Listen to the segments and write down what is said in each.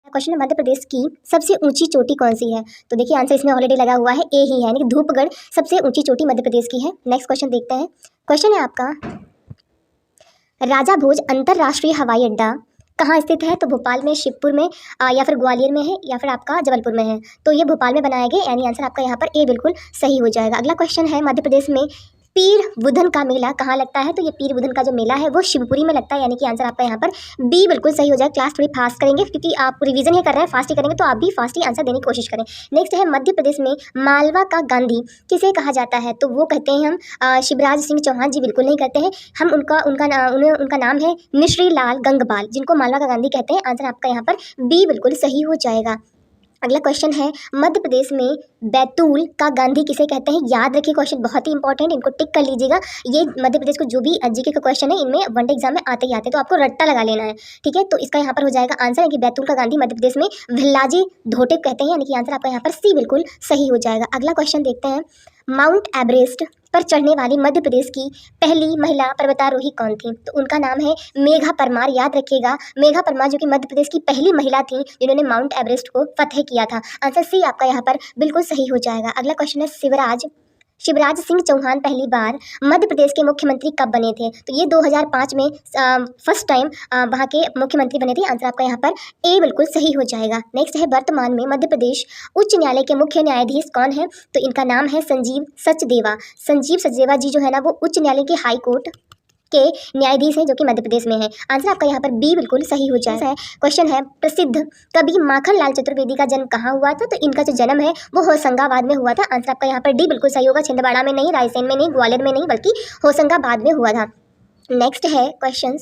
Question है मध्य प्रदेश की सबसे ऊंची चोटी कौन सी है। तो देखिए आंसर इसमें ऑलरेडी लगा हुआ है, ए ही है, यानी कि धूपगढ़ सबसे ऊंची चोटी मध्य प्रदेश की है। नेक्स्ट क्वेश्चन देखते हैं। क्वेश्चन है आपका, राजा भोज अंतरराष्ट्रीय हवाई अड्डा कहाँ स्थित है। तो भोपाल में, शिवपुर में, या फिर ग्वालियर में है, या फिर आपका जबलपुर में है। तो ये भोपाल में बनाया गया, यानी आंसर आपका यहाँ पर ए बिल्कुल सही हो जाएगा। अगला क्वेश्चन है, मध्य प्रदेश में पीर बुधन का मेला कहाँ लगता है। तो ये पीर बुधन का जो मेला है वो शिवपुरी में लगता है, यानी कि आंसर आपका यहाँ पर बी बिल्कुल सही हो जाएगा। क्लास थोड़ी फास्ट करेंगे क्योंकि आप रिवीजन ही कर रहे हैं, फास्ट ही करेंगे, तो आप भी फास्ट ही आंसर देने की कोशिश करें। नेक्स्ट है, मध्य प्रदेश में मालवा का गांधी किसे कहा जाता है। तो वो कहते हैं हम शिवराज सिंह चौहान जी बिल्कुल नहीं कहते हैं हम, उनका नाम है मिश्री लाल गंगपाल, जिनको मालवा का गांधी कहते हैं। आंसर आपका यहाँ पर बी बिल्कुल सही हो जाएगा। अगला क्वेश्चन है, मध्य प्रदेश में बैतूल का गांधी किसे कहते हैं। याद रखिए, क्वेश्चन बहुत ही इंपॉर्टेंट, इनको टिक कर लीजिएगा। ये मध्य प्रदेश को जो भी जीके का क्वेश्चन है इनमें वनडे एग्जाम में आते ही आते, तो आपको रट्टा लगा लेना है, ठीक है। तो इसका यहाँ पर हो जाएगा आंसर है कि बैतूल का गांधी मध्य प्रदेश में भिल्लाजी धोटे कहते हैं, यानी कि आंसर आपका यहाँ पर सी बिल्कुल सही हो जाएगा। अगला क्वेश्चन देखते हैं, माउंट एवरेस्ट पर चढ़ने वाली मध्य प्रदेश की पहली महिला पर्वतारोही कौन थी। तो उनका नाम है मेघा परमार। याद रखिएगा, मेघा परमार जो कि मध्य प्रदेश की पहली महिला थी जिन्होंने माउंट एवरेस्ट को फतेह किया था। आंसर सी आपका यहाँ पर बिल्कुल सही हो जाएगा। अगला क्वेश्चन है, शिवराज सिंह चौहान पहली बार मध्य प्रदेश के मुख्यमंत्री कब बने थे। तो ये 2005 में फर्स्ट टाइम वहाँ के मुख्यमंत्री बने थे। आंसर आपका यहाँ पर ए बिल्कुल सही हो जाएगा। नेक्स्ट है, वर्तमान में मध्य प्रदेश उच्च न्यायालय के मुख्य न्यायाधीश कौन है। तो इनका नाम है संजीव सचदेवा। संजीव सचदेवा जी जो है ना, वो उच्च न्यायालय के हाई कोर्ट के न्यायाधीश हैं जो कि मध्य प्रदेश में है। आंसर आपका यहाँ पर बी बिल्कुल सही हो जाएगा। क्वेश्चन है, प्रसिद्ध कवि माखन लाल चतुर्वेदी का जन्म कहाँ हुआ था। तो इनका जो जन्म है वो होशंगाबाद में हुआ था। आंसर आपका यहाँ पर डी बिल्कुल सही होगा। छिंदवाड़ा में नहीं, रायसेन में नहीं, ग्वालियर में नहीं, बल्कि होशंगाबाद में हुआ था। नेक्स्ट है क्वेश्चन,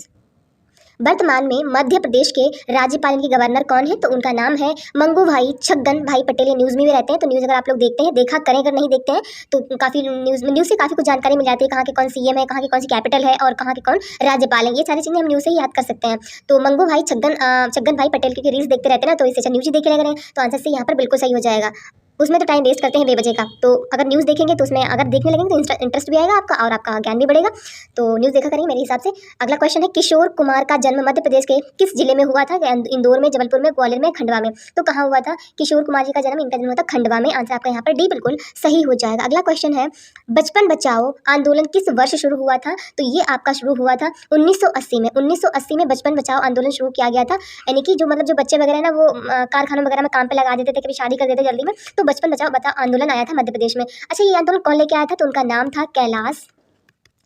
वर्तमान में मध्य प्रदेश के राज्यपाल के गवर्नर कौन है। तो उनका नाम है मंगू भाई छगन भाई पटेल। ये न्यूज़ में भी रहते हैं, तो न्यूज़ अगर आप लोग देखते हैं, देखा करें, अगर नहीं देखते हैं तो काफ़ी न्यूज़ से काफ़ी कुछ जानकारी मिल जाती है, कहाँ के कौन सीएम है, कहाँ की कौन सी कैपिटल है, और कहाँ के कौन राज्यपाल है। ये सारी चीज़ें हम न्यूज़ से ही याद कर सकते हैं। तो मंगू भाई छगन भाई पटेल की रील्स देखते रहते हैं ना, तो इससे अच्छा न्यूज़ ही देखे लग रहे हैं, तो आंसर से यहाँ पर बिल्कुल सही हो जाएगा। उसमें तो टाइम वेस्ट करते हैं बेवजह का, तो अगर न्यूज़ देखेंगे तो उसमें अगर देखने लगेंगे तो इंटरेस्ट भी आएगा आपका और आपका ज्ञान भी बढ़ेगा। तो न्यूज़ देखा करेंगे मेरे हिसाब से। अगला क्वेश्चन है, किशोर कुमार का जन्म मध्य प्रदेश के किस जिले में हुआ था। इंदौर में, जबलपुर में, ग्वालियर में, खंडवा में। तो कहाँ हुआ था किशोर कुमार जी का जन्म। इनका जन्म हुआ था खंडवा में। आंसर आपका यहाँ पर डी बिल्कुल सही हो जाएगा। अगला क्वेश्चन है, बचपन बचाओ आंदोलन किस वर्ष शुरू हुआ था। तो ये आपका शुरू हुआ था 1980 में। 1980 में बचपन बचाओ आंदोलन शुरू किया गया था, यानी कि जो मतलब जो बच्चे वगैरह ना, वो कारखानों वगैरह में काम पे लगा देते थे, कभी शादी कर देते जल्दी में, तो बचपन बचाओ आंदोलन आया था मध्य प्रदेश में। अच्छा, ये आंदोलन कौन लेके आया था। तो उनका नाम था कैलाश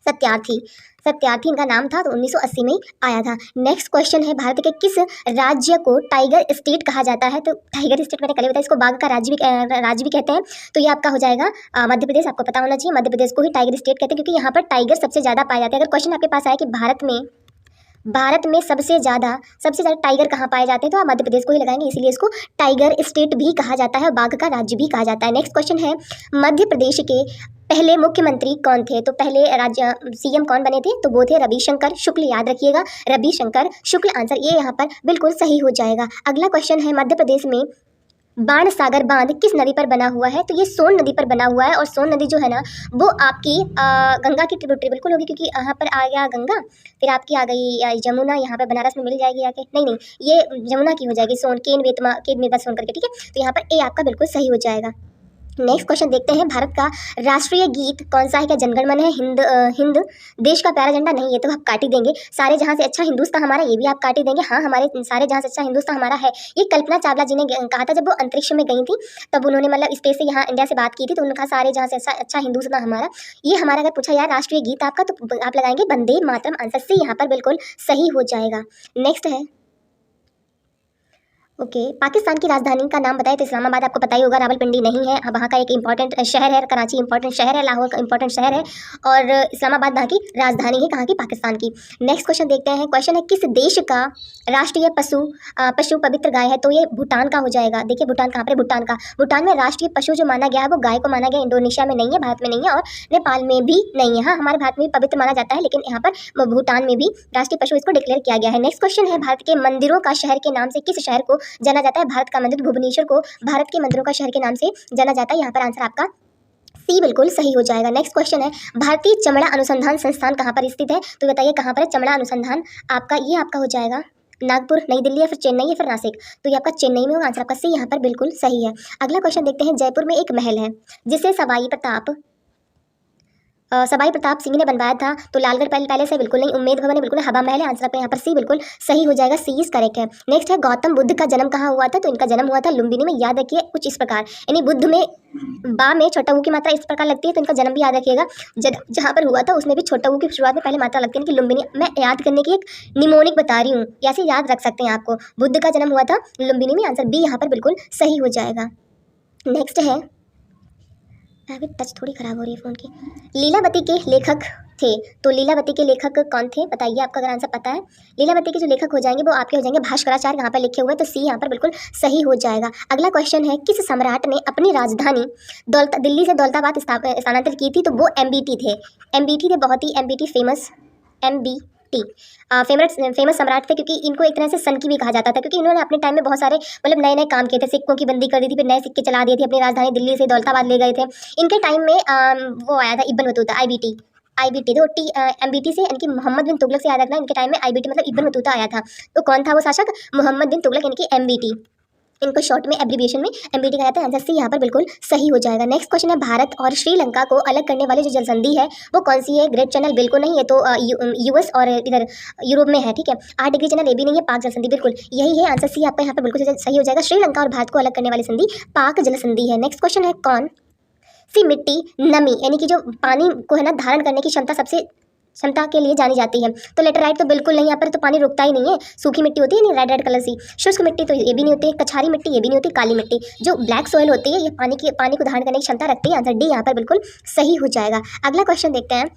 सत्यार्थी इनका नाम था, तो 1980 में आया था। नेक्स्ट क्वेश्चन है, भारत के किस राज्य को टाइगर स्टेट कहा जाता है। तो टाइगर स्टेट मैंने कल बताया, इसको बाघ का राज्य भी कहते हैं। तो ये आपका हो जाएगा मध्य प्रदेश। आपको पता होना चाहिए, मध्य प्रदेश को ही टाइगर स्टेट कहते हैं क्योंकि यहाँ पर टाइगर सबसे ज़्यादा पाए जाते हैं। अगर क्वेश्चन आपके पास आया कि भारत में सबसे ज़्यादा टाइगर कहाँ पाए जाते हैं, तो आप मध्य प्रदेश को ही लगाएंगे, इसीलिए इसको टाइगर स्टेट भी कहा जाता है और बाघ का राज्य भी कहा जाता है। नेक्स्ट क्वेश्चन है, मध्य प्रदेश के पहले मुख्यमंत्री कौन थे। तो पहले राज्य सीएम कौन बने थे। तो वो थे रविशंकर शुक्ल। याद रखिएगा, रविशंकर शुक्ल। आंसर ये यहाँ पर बिल्कुल सही हो जाएगा। अगला क्वेश्चन है, मध्य प्रदेश में बाणसागर बांध किस नदी पर बना हुआ है। तो ये सोन नदी पर बना हुआ है, और सोन नदी जो है ना, वो आपकी गंगा की ट्रिब्यूटरी बिल्कुल होगी, क्योंकि यहाँ पर आ गया गंगा, फिर आपकी आ गई यमुना, यहाँ पर बनारस में मिल जाएगी आके, नहीं ये यमुना की हो जाएगी, सोन केन वेदमा सोन करके, ठीक है। तो यहाँ पर ए आपका बिल्कुल सही हो जाएगा। नेक्स्ट क्वेश्चन देखते हैं, भारत का राष्ट्रीय गीत कौन सा है। क्या जनगण मन है, हिंद देश का प्यारा झंडा, नहीं, ये तो आप काट ही देंगे। सारे जहां से अच्छा हिंदुस्तान हमारा, ये भी आप काट ही देंगे। हाँ, हमारे सारे जहां से अच्छा हिंदुस्तान हमारा है, ये कल्पना चावला जी ने कहा था जब वो अंतरिक्ष में गई थी, तब उन्होंने मतलब स्पेस से यहाँ इंडिया से बात की थी, तो उन्होंने कहा सारे जहां से अच्छा हिंदुस्तान हमारा। ये हमारा अगर पूछा यार राष्ट्रीय गीत आपका, तो आप लगाएंगे वंदे मातरम। आंसर से यहाँ पर बिल्कुल सही हो जाएगा। नेक्स्ट है, ओके, पाकिस्तान की राजधानी का नाम बताएं। तो इस्लामाबाद आपको पता ही होगा, रावलपिंडी नहीं है, वहाँ का एक इंपॉर्टेंट शहर है। कराची इंपॉर्टेंट शहर है, लाहौर का इंपॉर्टेंट शहर है, और इस्लामाबाद वहाँ की राजधानी है, कहाँ की, पाकिस्तान की। नेक्स्ट क्वेश्चन देखते हैं, क्वेश्चन है, किस देश का राष्ट्रीय पशु पवित्र गाय है। तो ये भूटान का हो जाएगा। देखिए भूटान कहाँ पर, भूटान में राष्ट्रीय पशु जो माना गया है वो गाय को माना गया। इंडोनेशिया में नहीं है, भारत में नहीं है, और नेपाल में भी नहीं है। हाँ, हमारे भारत में भी पवित्र माना जाता है, लेकिन यहाँ पर भूटान में भी राष्ट्रीय पशु इसको डिक्लेयर किया गया है। नेक्स्ट क्वेश्चन है, भारत के मंदिरों का शहर के नाम से किस शहर को जाना जाता है। भारत का मंदिर भुवनेश्वर को भारत के मंदिरों का शहर के नाम से जाना जाता है। यहाँ पर आंसर आपका सी बिल्कुल सही हो जाएगा। नेक्स्ट क्वेश्चन है, भारतीय चमड़ा अनुसंधान संस्थान कहाँ पर स्थित है। तो बताइए कहाँ पर है चमड़ा अनुसंधान आपका, ये आपका हो जाएगा नागपुर, नई दिल्ली या फिर चेन्नई या फिर नासिक। तो ये आपका चेन्नई में होगा, आंसर आपका सी यहाँ पर बिल्कुल सही है। अगला क्वेश्चन देखते हैं, जयपुर में एक महल है जिसे सवाई प्रताप सिंह ने बनवाया था। तो लालगढ़ पैलेस है, बिल्कुल नहीं। उम्मेद भवन है, बिल्कुल नहीं। हवा महल है, आंसर आपका यहाँ पर सी बिल्कुल सही हो जाएगा, सी इज करेक्ट है। नेक्स्ट है, गौतम बुद्ध का जन्म कहाँ हुआ था? तो इनका जन्म हुआ था लुम्बिनी में, याद रखिए कुछ इस प्रकार, यानी बुद्ध में बा में छोटा ऊ की मात्रा इस प्रकार लगती है, तो इनका जन्म भी याद रखिएगा। जहाँ पर हुआ था उसमें भी छोटा ऊ की शुरुआत में पहले मात्रा लगती है कि लुम्बिनी। मैं याद करने की एक निमोनिक बता रही हूँ, ऐसे याद रख सकते हैं आपको। बुद्ध का जन्म हुआ था लुम्बिनी में, आंसर बी यहाँ पर बिल्कुल सही हो जाएगा। नेक्स्ट है, अभी टच थोड़ी खराब हो रही है फ़ोन की। लीलावती के लेखक थे, तो लीलावती के लेखक कौन थे बताइए, आपका अगर आंसर पता है। लीलावती के जो लेखक हो जाएंगे वो आपके हो जाएंगे भास्कराचार्य, यहाँ पर लिखे हुए हैं, तो सी यहाँ पर बिल्कुल सही हो जाएगा। अगला क्वेश्चन है, किस सम्राट ने अपनी राजधानी दिल्ली से दौलताबाद स्थानांतरित की थी? तो वो एमबीटी थे, बहुत ही एमबीटी फेमस, एमबीटी फेमस सम्राट थे, क्योंकि इनको एक तरह से सन की भी कहा जाता था, क्योंकि इन्होंने अपने टाइम में बहुत सारे मतलब नए नए काम किए थे। सिक्कों की बंदी कर दी थी, फिर नए सिक्के चला दिए थे, अपनी राजधानी दिल्ली से दौलताबाद ले गए थे। इनके टाइम में वो आया था इब्न बतूता, आईबीटी तो एमबीटी से, यानी कि मोहम्मद बिन तुगलक से याद रखना। इनके टाइम में आईबीटी मतलब इब्न बतूता आया था। तो कौन था वो शासक? मोहम्मद बिन तुगलक, यानी कि एमबीटी। इनको शॉर्ट में एब्रीविएशन में एमबीटी कहा जाता है, आंसर सी यहाँ पर बिल्कुल सही हो जाएगा। नेक्स्ट क्वेश्चन है, भारत और श्रीलंका को अलग करने वाली जो जलसंधि है वो कौन सी है? ग्रेट चैनल बिल्कुल नहीं है, तो यूएस और इधर यूरोप में है, ठीक है। 8 डिग्री चैनल ये भी नहीं है, पाक जलसंधि बिल्कुल यही है, आंसर सी आपका यहाँ पर बिल्कुल सही हो जाएगा। श्रीलंका और भारत को अलग करने वाली संधि पाक जलसंधि है। नेक्स्ट क्वेश्चन है, कौन सी मिट्टी नमी यानी कि जो पानी को है ना धारण करने की क्षमता के लिए जानी जाती है? तो लेटराइट तो बिल्कुल नहीं, यहाँ पर तो पानी रुकता ही नहीं है, सूखी मिट्टी होती है नहीं, रेड कलर सी। शुष्क मिट्टी तो ये भी नहीं होती है, कछारी मिट्टी ये भी नहीं होती, काली मिट्टी। जो ब्लैक सॉइल होती है ये पानी को धारण करने की क्षमता रखती है, आंसर डी यहाँ पर बिल्कुल सही हो जाएगा। अगला क्वेश्चन देखते हैं,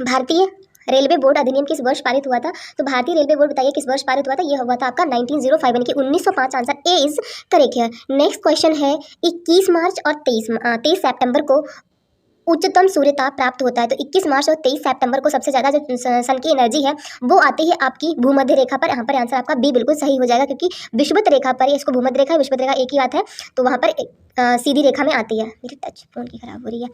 भारतीय रेलवे बोर्ड अधिनियम किस वर्ष पारित हुआ था? तो भारतीय रेलवे बोर्ड बताइए किस वर्ष पारित हुआ था? ये हुआ था आपका 1905 यानी कि 1905, आंसर ए इज करेक्ट है। नेक्स्ट क्वेश्चन है, 21 मार्च और 23 सितंबर को उच्चतम सूर्यताप प्राप्त होता है। तो 21 मार्च और 23 सितंबर को सबसे ज़्यादा जो सन की एनर्जी है वो आती है आपकी भूमध्य रेखा पर। यहाँ पर आंसर आपका बी बिल्कुल सही हो जाएगा, क्योंकि विषुवत रेखा पर, इसको भूमध्य रेखा विषुवत रेखा एक ही बात है, तो वहाँ पर सीधी रेखा में आती है। मेरी टच फोन की खराब हो रही है।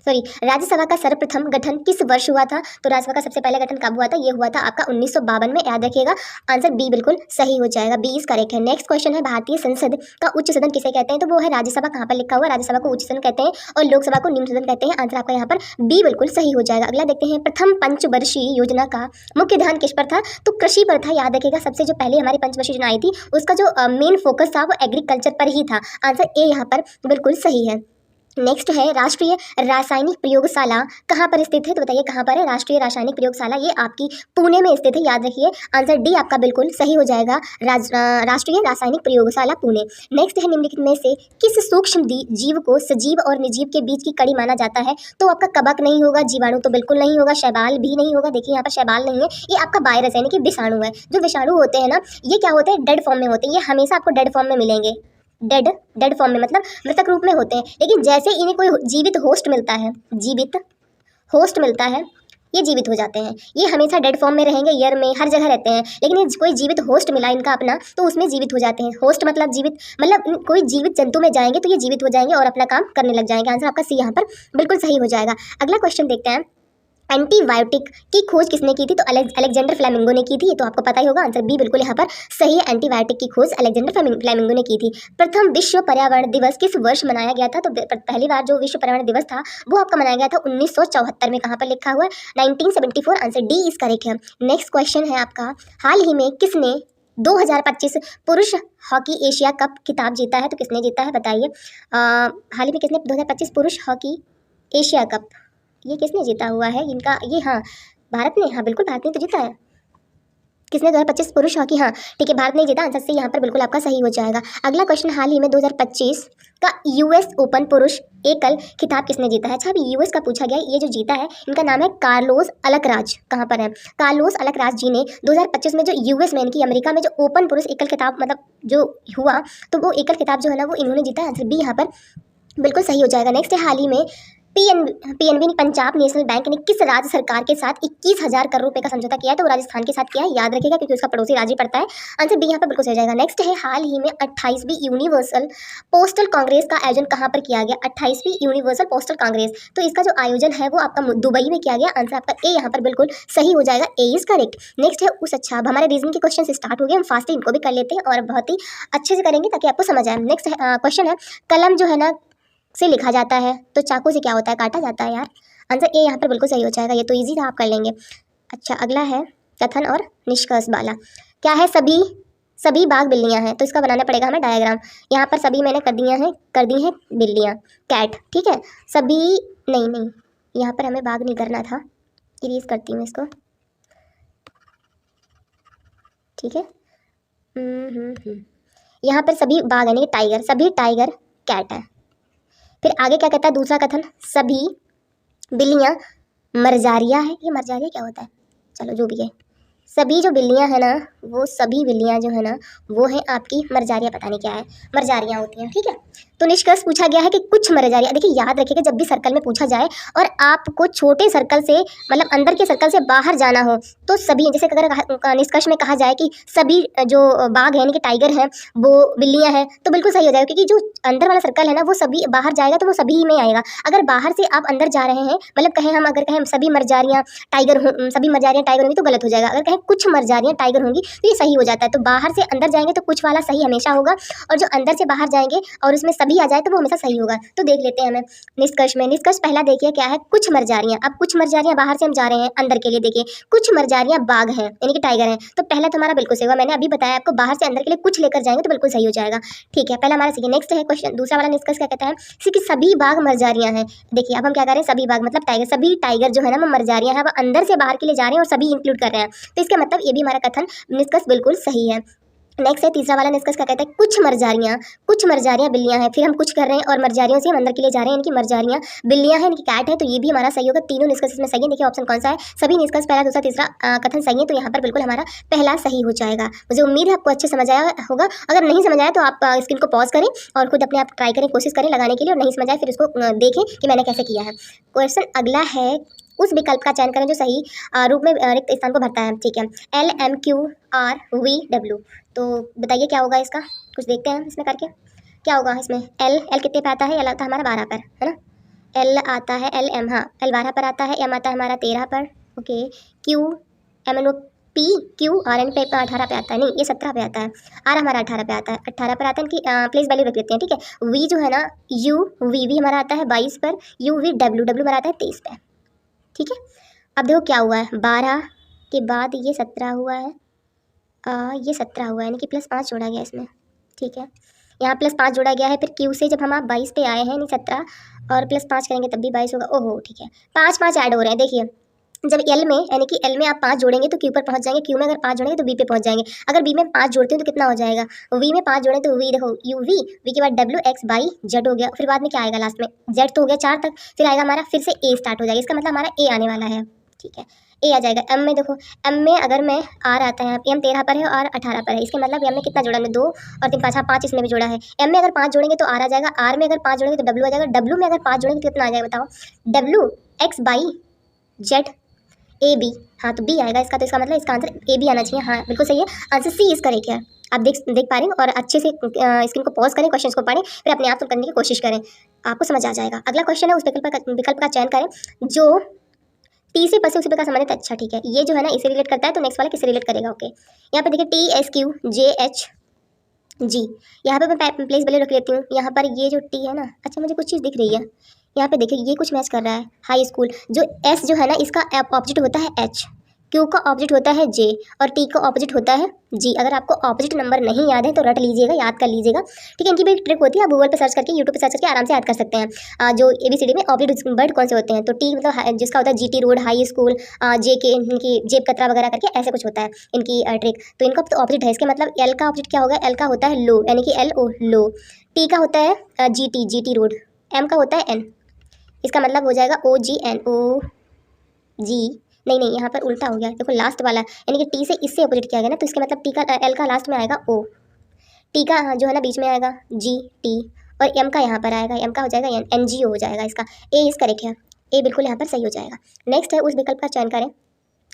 राज्यसभा का सर्वप्रथम गठन किस वर्ष हुआ था? तो राज्यसभा का सबसे पहले गठन कब हुआ था? ये हुआ था आपका 1952 में, याद रखिएगा, आंसर बी बिल्कुल सही हो जाएगा, बी इज करेक्ट है। नेक्स्ट क्वेश्चन है, भारतीय संसद का उच्च सदन किसे कहते हैं? तो वो है राज्यसभा। कहाँ पर लिखा हुआ? राज्यसभा को उच्च सदन कहते हैं और लोकसभा को निम्न सदन कहते हैं, आंसर आपका यहाँ पर बी बिल्कुल सही हो जाएगा। अगला देखते हैं, प्रथम पंचवर्षीय योजना का मुख्य ध्यान किस पर था? तो कृषि पर था, याद रखिएगा। सबसे जो पहले हमारी पंचवर्षीय योजना आई थी उसका जो मेन फोकस था वो एग्रीकल्चर पर ही था, आंसर ए यहाँ पर बिल्कुल सही है। नेक्स्ट है, राष्ट्रीय रासायनिक प्रयोगशाला कहाँ पर स्थित है? तो बताइए कहाँ पर है राष्ट्रीय रासायनिक प्रयोगशाला? ये आपकी पुणे में स्थित है, याद रखिए, आंसर डी आपका बिल्कुल सही हो जाएगा, राष्ट्रीय रासायनिक प्रयोगशाला पुणे। नेक्स्ट है, निम्नलिखित में से किस सूक्ष्म जीव को सजीव और निर्जीव के बीच की कड़ी माना जाता है? तो आपका कवक नहीं होगा, जीवाणु तो बिल्कुल नहीं होगा, शैवाल भी नहीं होगा। देखिए यहाँ पर शैवाल नहीं है, ये आपका वायरस यानी कि विषाणु है। जो विषाणु होते हैं ना, ये क्या होते हैं? डेड फॉर्म में होते हैं, ये हमेशा आपको डेड फॉर्म में मिलेंगे। डेड फॉर्म में मतलब मृतक रूप में होते हैं, लेकिन जैसे इन्हें कोई जीवित होस्ट मिलता है, ये जीवित हो जाते हैं। ये हमेशा डेड फॉर्म में रहेंगे, एयर में हर जगह रहते हैं, लेकिन ये कोई जीवित होस्ट मिला इनका अपना, तो उसमें जीवित हो जाते हैं। होस्ट मतलब जीवित, मतलब कोई जीवित जंतु में जाएंगे तो ये जीवित हो जाएंगे और अपना काम करने लग जाएंगे, आंसर आपका सी यहाँ पर बिल्कुल सही हो जाएगा। अगला क्वेश्चन देखते हैं, एंटीबायोटिक की खोज किसने की थी? तो अलेक्जेंडर फ्लेमिंगो ने की थी, ये तो आपको पता ही होगा, आंसर बी बिल्कुल यहाँ पर सही है, एंटीबायोटिक की खोज अलेक्जेंडर फ्लेमिंगो ने की थी। प्रथम विश्व पर्यावरण दिवस किस वर्ष मनाया गया था? तो पहली बार जो विश्व पर्यावरण दिवस था वो आपका मनाया गया था 1974 में। कहाँ पर लिखा हुआ है? 1974, आंसर डी इज करेक्ट है। नेक्स्ट क्वेश्चन है आपका, हाल ही में किसने 2025 पुरुष हॉकी एशिया कप खिताब जीता है? तो किसने जीता है बताइए? हाल ही में किसने 2025 पुरुष हॉकी एशिया कप, ये किसने जीता हुआ है इनका? ये हाँ भारत ने, हाँ बिल्कुल भारत ने तो जीता है। किसने 2025 पुरुष हॉकी? हाँ ठीक है, भारत ने जीता, आंसर से यहाँ पर बिल्कुल आपका सही हो जाएगा। अगला क्वेश्चन, हाल ही में 2025 का यूएस ओपन पुरुष एकल खिताब किसने जीता है? अच्छा अभी यूएस का पूछा गया, ये जो जीता है इनका नाम है कार्लोस अलकराज। कहाँ पर है? कार्लोस अलकराज जी ने 2025 में जो यूएस में कि अमेरिका में जो ओपन पुरुष एकल खिताब मतलब जो हुआ, तो वो एकल खिताब जो है ना वो इन्होंने जीता है, आंसर बी यहाँ पर बिल्कुल सही हो जाएगा। नेक्स्ट है, हाल ही में पीएनबी ने पंजाब नेशनल बैंक ने किस राज्य सरकार के साथ 21,000 करोड़ रुपए का समझौता किया है? तो वो राजस्थान के साथ किया है, याद रखिएगा क्योंकि उसका पड़ोसी राज्य पड़ता है। आंसर डी यहाँ पर बिल्कुल सही हो जाएगा। नेक्स्ट है, हाल ही में 28वीं यूनिवर्सल पोस्टल कांग्रेस का आयोजन कहाँ पर किया गया? 28वीं यूनिवर्सल पोस्टल कांग्रेस, तो इसका जो आयोजन है वो आपका दुबई में किया गया। आंसर आपका ए यहाँ पर बिल्कुल सही हो जाएगा, ए इज करेक्ट। नेक्स्ट है उस अच्छा, अब हमारे रीजनिंग के क्वेश्चन स्टार्ट हो गए, हम फास्ट इनको भी कर लेते हैं और बहुत ही अच्छे से करेंगे ताकि आपको समझ आए। नेक्स्ट क्वेश्चन है, कलम जो है ना से लिखा जाता है तो चाकू से क्या होता है? काटा जाता है यार। आंसर ए यहाँ पर बिल्कुल सही हो जाएगा, ये तो इजी था, आप कर लेंगे। अच्छा, अगला है कथन और निष्कर्ष वाला। क्या है? सभी बाघ बिल्लियां हैं, तो इसका बनाना पड़ेगा हमें डायग्राम। यहाँ पर सभी मैंने कर दी हैं बिल्लियां, कैट, ठीक है। सभी नहीं, यहाँ पर हमें बाघ नहीं करना था, इरेज करती हूँ इसको, ठीक है। यहाँ पर सभी बाघ यानी टाइगर, सभी टाइगर कैट है। फिर आगे क्या कहता है दूसरा कथन? सभी बिल्लियाँ मरजारिया है। ये मरजारिया क्या होता है? चलो जो भी है, सभी जो बिल्लियाँ हैं ना, वो सभी बिल्लियाँ जो है ना वो है आपकी मरजारियाँ, पता नहीं क्या है, मरजारियाँ होती हैं, ठीक है। तो निष्कर्ष पूछा गया है कि कुछ मरजारियाँ, देखिए याद रखिएगा जब भी सर्कल में पूछा जाए और आपको छोटे सर्कल से मतलब अंदर के सर्कल से बाहर जाना हो तो सभी, जैसे अगर निष्कर्ष में कहा जाए कि सभी जो बाघ है यानी कि टाइगर है वो बिल्लियाँ हैं, तो बिल्कुल सही हो जाएगा क्योंकि जो अंदर वाला सर्कल है ना वो सभी बाहर जाएगा तो वो सभी ही में आएगा। अगर बाहर से आप अंदर जा रहे हैं, मतलब कहें हम अगर कहें सभी मरजारियाँ टाइगर होंगी तो गलत हो जाएगा। अगर कहें कुछ मरजारियाँ टाइगर होंगी तो ये सही हो जाता है। तो बाहर से अंदर जाएंगे तो कुछ वाला सही हमेशा होगा, और जो अंदर से बाहर जाएंगे और उसमें सभी आ जाए तो वो हमेशा सही होगा। तो देख लेते हैं हमें निष्कर्ष में। निष्कर्ष पहला देखिए क्या है? कुछ मरजारियाँ। अब कुछ मरजारियाँ बाहर से हम जा रहे हैं अंदर के लिए, देखिए कुछ मरजारियाँ बाघ हैं यानी कि टाइगर हैं, तो पहला तो हमारा बिल्कुल सही होगा। मैंने अभी बताया आपको बाहर से अंदर के लिए कुछ लेकर जाएंगे तो बिल्कुल सही हो जाएगा, ठीक है। पहला हमारा सही है। नेक्स्ट है क्वेश्चन, दूसरा वाला निष्कर्ष क्या कहता है कि सभी बाघ मरजारियाँ हैं। देखिए अब हम क्या कर रहे हैं, सभी बाघ मतलब टाइगर, सभी टाइगर जो है ना वो मरजारियाँ हैं, वो अंदर से बाहर के लिए जा रहे हैं और सभी इंक्लूड कर रहे हैं, तो इसका मतलब ये भी हमारा कथन निष्कर्ष बिल्कुल सही है। नेक्स्ट है तीसरा वाला निष्कर्ष क्या कहता है? कुछ मरजारियाँ बिल्लियाँ हैं। फिर हम कुछ कर रहे हैं और मरजारियों से हम अंदर के लिए जा रहे हैं, इनकी मरजारियाँ बिल्लियाँ हैं, इनकी कैट है, तो ये भी हमारा सही होगा। तीनों निष्कर्ष इसमें सही है। देखिए ऑप्शन कौन सा है? सभी निष्कर्ष पहला दूसरा तीसरा कथन सही है, तो यहाँ पर बिल्कुल हमारा पहला सही हो जाएगा। मुझे उम्मीद है आपको अच्छे समझ आया होगा। अगर नहीं समझ आया तो आप स्क्रीन को पॉज करें और खुद अपने आप ट्राई करें, कोशिश करें लगाने के लिए, और नहीं समझ आए फिर इसको देखें कि मैंने कैसे किया है। क्वेश्चन अगला है, उस विकल्प का चयन करें जो सही रूप में रिक्त स्थान को भरता है, ठीक है। LMQRVW, तो बताइए क्या होगा इसका, कुछ देखते हैं इसमें करके क्या होगा इसमें। एल कितने पे आता है? एल आता है हमारा 12 पर, है ना। एल आता है LM, हाँ L 12 पर आता है, M आता है हमारा 13 पर, ओके। QMNOPQRN पे 18 पे आता है, नहीं ये 17 पे आता है। R हमारा 18 पे आता है, 18 पर आता है, इनकी प्लेस वैल्यू रख देते हैं, ठीक है। V जो है ना UVV हमारा आता है 22 पर, UVW हमारा आता है 23 पे, ठीक है। अब देखो क्या हुआ है, 12 के बाद ये 17 हुआ है, ये 17 हुआ है, यानी कि +5 जोड़ा गया इसमें, ठीक है। यहाँ +5 जोड़ा गया है, फिर क्यू से जब हम आप 22 पे आए हैं, यानी 17 और +5 करेंगे तब भी 22 होगा, ओहो ठीक है। 5 ऐड हो रहे हैं, देखिए जब एल में यानी कि एल में आप 5 जोड़ेंगे तो क्यू पर पहुंच जाएंगे, क्यू में अगर 5 जोड़ेंगे तो बी पे पहुंच जाएंगे। अगर बी में 5 जोड़ते हैं तो कितना हो जाएगा? वी में 5 जोड़े तो वी देखो वी के बाद WX/Z हो गया, फिर बाद में क्या आएगा लास्ट में? Z तो हो गया 4 तक, फिर आएगा हमारा फिर से ए स्टार्ट हो जाएगा, इसका मतलब हमारा ए आने वाला है, ठीक है। ए आ जाएगा। एम में देखो, एम में अगर मैं आर आता है, एम 13 पर है और 18 पर है, इसका मतलब एम में कितना जोड़ा? में 2 और 3 5, हाँ 5 इसमें भी जोड़ा है। एम में अगर 5 जोड़ेंगे तो आर आ जाएगा, आर में अगर 5 जोड़ेंगे तो डब्ल्यू आ जाएगा, डब्ल्यू में अगर 5 जोड़ेंगे तो कितना आ जाएगा बताओ? WX/Z AB, हाँ तो बी आएगा इसका, तो इसका मतलब इसका आंसर ए बी आना चाहिए, हाँ बिल्कुल सही है। आंसर सी इज करेक्ट है। आप देख पा रहे हैं, और अच्छे से स्क्रीन को पॉज करें, क्वेश्चन को पढ़ें, फिर अपने आप तो करने की कोशिश करें, आपको समझ आ जाएगा। अगला क्वेश्चन है, उस विकल्प का चयन करें जो टी से पसे उसी प्रकार संबंधित, अच्छा ठीक है। ये जो है ना इसे रिलेट करता है, तो नेक्स्ट वाला किससे रिलेट करेगा? ओके, यहाँ पे देखिए TSQJHG, यहाँ पे मैं प्लेस वैल्यू रख लेती हूँ। यहाँ पर ये जो टी है ना, अच्छा मुझे कुछ चीज़ दिख रही है यहाँ पे, देखिए ये कुछ मैच कर रहा है। हाई स्कूल जो एस जो है ना इसका ऑपोजिट होता है एच, क्यू का ऑपोजिट होता है जे, और टी का ऑपोजिट होता है जी। अगर आपको ऑपोजिट नंबर नहीं याद है तो रट लीजिएगा, याद कर लीजिएगा, ठीक है। इनकी भी एक ट्रिक होती है, आप गूगल पे सर्च करके, यूट्यूब पे सर्च करके आराम से याद कर सकते हैं। जो ABCD में ऑपोजिट वर्ड कौन से होते हैं, तो टी मतलब जिसका होता है GT रोड, हाई स्कूल, जे के इनकी जेब कतरा वगैरह करके ऐसे कुछ होता है इनकी ट्रिक, तो इनका तो ऑपोजिट है। इसके मतलब एल का ऑपोजिट क्या होगा? एल का होता है लो, यानी कि LO लो। टी का होता है GT रोड। एम का होता है N, इसका मतलब हो जाएगा OGNOG, नहीं यहाँ पर उल्टा हो गया, देखो लास्ट वाला यानी कि टी से इससे अपोजिट किया गया ना, तो इसके मतलब टी का एल का लास्ट में आएगा O, टी का जो है ना बीच में आएगा GT, और एम का यहाँ पर आएगा, एम का हो जाएगा NGO हो जाएगा इसका। ए इज करेक्ट है, ए बिल्कुल यहाँ पर सही हो जाएगा। नेक्स्ट है उस विकल्प का चयन करें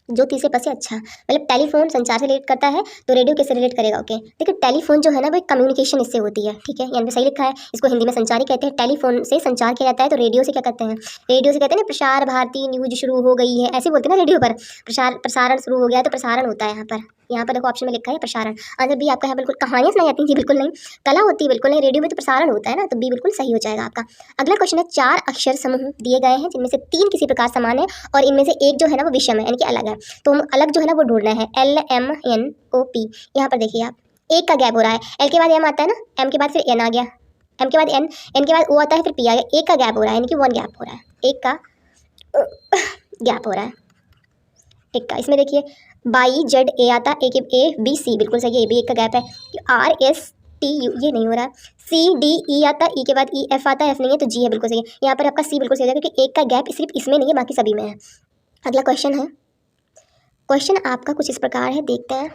जो तीसरे पद से अच्छा, मतलब टेलीफोन संचार से रिलेट करता है तो रेडियो किससे रिलेट करेगा। ओके देखिए टेलीफोन जो है ना वो एक कम्युनिकेशन इससे होती है, ठीक है, यहाँ पे सही लिखा है। इसको हिंदी में संचार ही कहते हैं। टेलीफोन से संचार किया जाता है तो रेडियो से क्या कहते हैं, रेडियो से कहते हैं ना प्रसार भारती न्यूज शुरू हो गई है, ऐसे बोलते हैं ना रेडियो पर, प्रसारण शुरू हो गया है तो प्रसारण होता है यहाँ पर देखो ऑप्शन में लिखा है प्रसारण। आंसर बी आपका है बिल्कुल। कहानियाँ सुनाई जाती हैं जी बिल्कुल नहीं, कला होती है बिल्कुल नहीं, रेडियो में तो प्रसारण होता है ना, तो बी बिल्कुल सही हो जाएगा आपका। अगला क्वेश्चन है 4 अक्षर समूह दिए गए हैं जिनमें से 3 किसी प्रकार समान है और इनमें से एक जो है ना वो विषम है यानी कि अलग है, तो हम अलग जो है ना वो ढूंढना है। LMNOP, यहाँ पर देखिए आप एक का गैप हो रहा है, एल के बाद एम आता है ना, एम के बाद फिर एन आ गया, एम के बाद एन, एन के बाद ओ आता है फिर पी आ गया, एक का गैप हो रहा है यानी कि 1 गैप हो रहा है, एक का गैप हो रहा है, एक का। इसमें देखिए बाई जेड ए आता है, A B C बिल्कुल सही है, ए भी एक का गैप है। RSTU ये नहीं हो रहा है, CDE आता है, ई के बाद EF आता है, एफ नहीं है तो जी है बिल्कुल सही है। यहाँ पर आपका सी बिल्कुल सही है क्योंकि एक का गैप सिर्फ इसमें नहीं है बाकी सभी में है। अगला क्वेश्चन है, क्वेश्चन आपका कुछ इस प्रकार है, देखते हैं।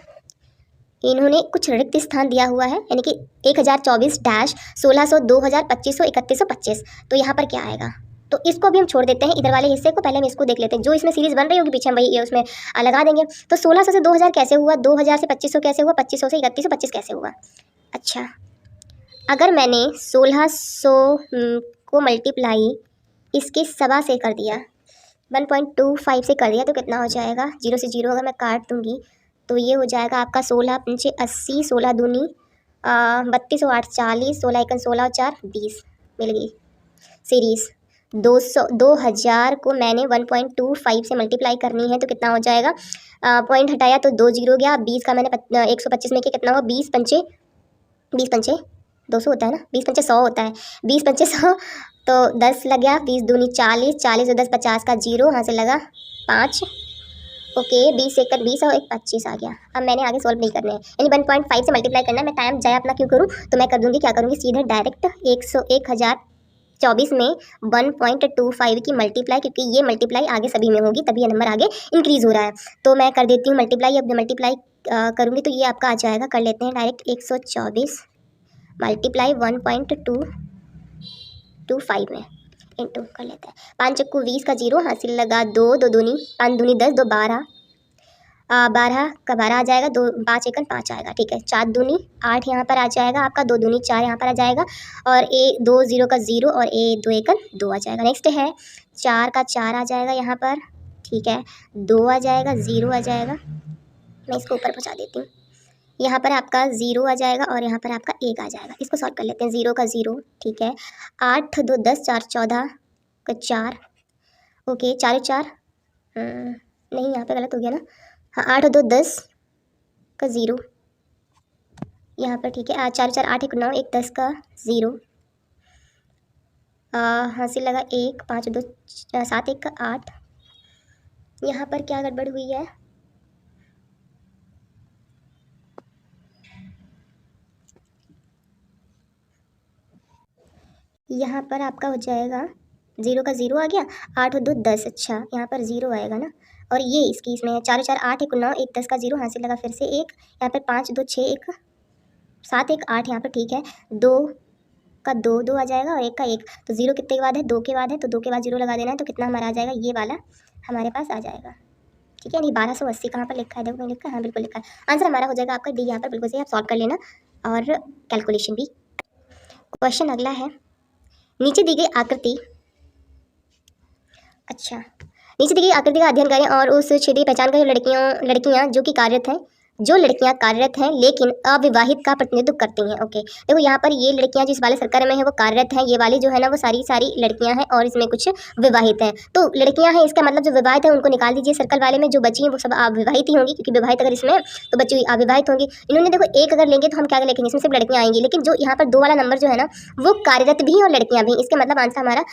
इन्होंने कुछ रिक्त स्थान दिया हुआ है यानी कि 1024-1600 2000 2500 3125, तो यहाँ पर क्या आएगा, तो इसको भी हम छोड़ देते हैं, इधर वाले हिस्से को पहले हम इसको देख लेते हैं, जो इसमें सीरीज बन रही होगी पीछे हम वही उसमें लगा देंगे। तो 1600 से 2000 कैसे हुआ, 2000 से 2500 कैसे हुआ, 2500 से 3125 कैसे हुआ। अच्छा अगर मैंने 1600 को मल्टीप्लाई इसके सवा से कर दिया, 1.25 से कर दिया तो कितना हो जाएगा, 0 से 0 अगर मैं काट दूंगी तो ये हो जाएगा आपका 16 पंचे 80, 16 दूनी 32 और 8 40, 16 एकन 16 और 4 20 मिल गई सीरीज़। 2000 को मैंने 1.25 से मल्टीप्लाई करनी है तो कितना हो जाएगा, पॉइंट हटाया तो 2 0 गया, 20 का मैंने 125 में कितना हुआ, 20 पंचे 200 होता है ना, 20 पंचे 100 होता है, 20 पंचे 100 तो 10 लग गया, 20 दूनी 40, 40 और 10 50 का 0 यहाँ से लगा 5, ओके 20 एकड़ 20 और 1 25 आ गया। अब मैंने आगे सॉल्व नहीं करने हैं यानी 1.5 से मल्टीप्लाई करना है, मैं टाइम जाए अपना क्यों करूँ, तो मैं कर दूँगी क्या करूँगी सीधे डायरेक्ट 1024 में 1.25 की मल्टीप्लाई, क्योंकि ये मल्टीप्लाई आगे सभी में होगी तभी ये नंबर आगे इंक्रीज़ हो रहा है, तो मैं कर देती हूँ मल्टीप्लाई। अब मल्टीप्लाई करूँगी तो ये आपका आ जाएगा, कर लेते हैं डायरेक्ट 124 मल्टीप्लाई 1.25 में इंटू कर लेते हैं, 5 चक्कू 20 का 0 हासिल लगा 2, 2 दूनी 5 दूनी 10, 2 12, 12 का 12 आ जाएगा, 2 5 एकन 5 आएगा, ठीक है, 4 दूनी 8 यहाँ पर आ जाएगा आपका, 2 दूनी 4 यहाँ पर आ जाएगा और 2 0 का 0 और 2 एकन 2 आ जाएगा। नेक्स्ट है 4 का 4 आ जाएगा यहाँ पर, ठीक है, 2 आ जाएगा, 0 आ जाएगा, मैं इसको ऊपर पहुँचा देती हूँ, यहाँ पर आपका 0 आ जाएगा और यहाँ पर आपका 1 आ जाएगा। इसको सॉल्व कर लेते हैं, 0 का 0, ठीक है, 8 2 10 4 14 का 4, ओके 4 4 नहीं यहाँ पे गलत हो गया ना, हाँ 8 2 10 का 0 यहाँ पर, ठीक है, 4 4 8 1 9 1 10 का 0 हासिल लगा 1 5 2 7 1 का 8, यहाँ पर क्या गड़बड़ हुई है, यहाँ पर आपका हो जाएगा 0 का 0 आ गया, 8 2 10, अच्छा यहाँ पर 0 आएगा ना, और ये इसकी इसमें है 4 4 8 1 9 1 10 का 0 हासिल लगा फिर से 1, यहाँ पर 5 2 6 1 7 1 8 यहाँ पर, ठीक है, 2 का 2 2 आ जाएगा और 1 का 1, तो 0 कितने के बाद है, 2 के बाद है, तो 2 के बाद 0 लगा देना है, तो कितना हमारा आ जाएगा, ये वाला हमारे पास आ जाएगा, ठीक है। नहीं 1280 कहाँ पर लिखा है, देखो कहीं लिखा है, हाँ बिल्कुल लिखा है, आंसर हमारा हो जाएगा आपका डी यहाँ पर बिल्कुल सही, आप सॉल्व कर लेना और कैलकुलेशन भी। क्वेश्चन अगला है, नीचे दी गई आकृति, अच्छा नीचे दी गई आकृति का अध्ययन करें और उस क्षेत्रीय पहचान करें लड़कियां जो लड़कियां कार्यरत हैं लेकिन अविवाहित का प्रतिनिधित्व करती हैं। ओके देखो यहाँ पर ये लड़कियां जिस वाले सर्कल में है वो कार्यरत हैं, ये वाली जो है ना वो सारी लड़कियां हैं और इसमें कुछ विवाहित हैं, तो लड़कियां हैं इसका मतलब जो विवाहित है उनको निकाल दीजिए सर्कल वाले में, जो बची हैं वो सब अविवाहित ही होंगी, क्योंकि विवाहित अगर इसमें तो बच्ची अविवाहित होंगी। इन्होंने देखो एक अगर लेंगे तो हम क्या लिखेंगे, इसमें सिर्फ लड़कियां आएंगी, लेकिन जो यहाँ पर 2 वाला नंबर जो है ना वो कार्यरत भी और लड़कियां भी, इसके मतलब आंसर हमारा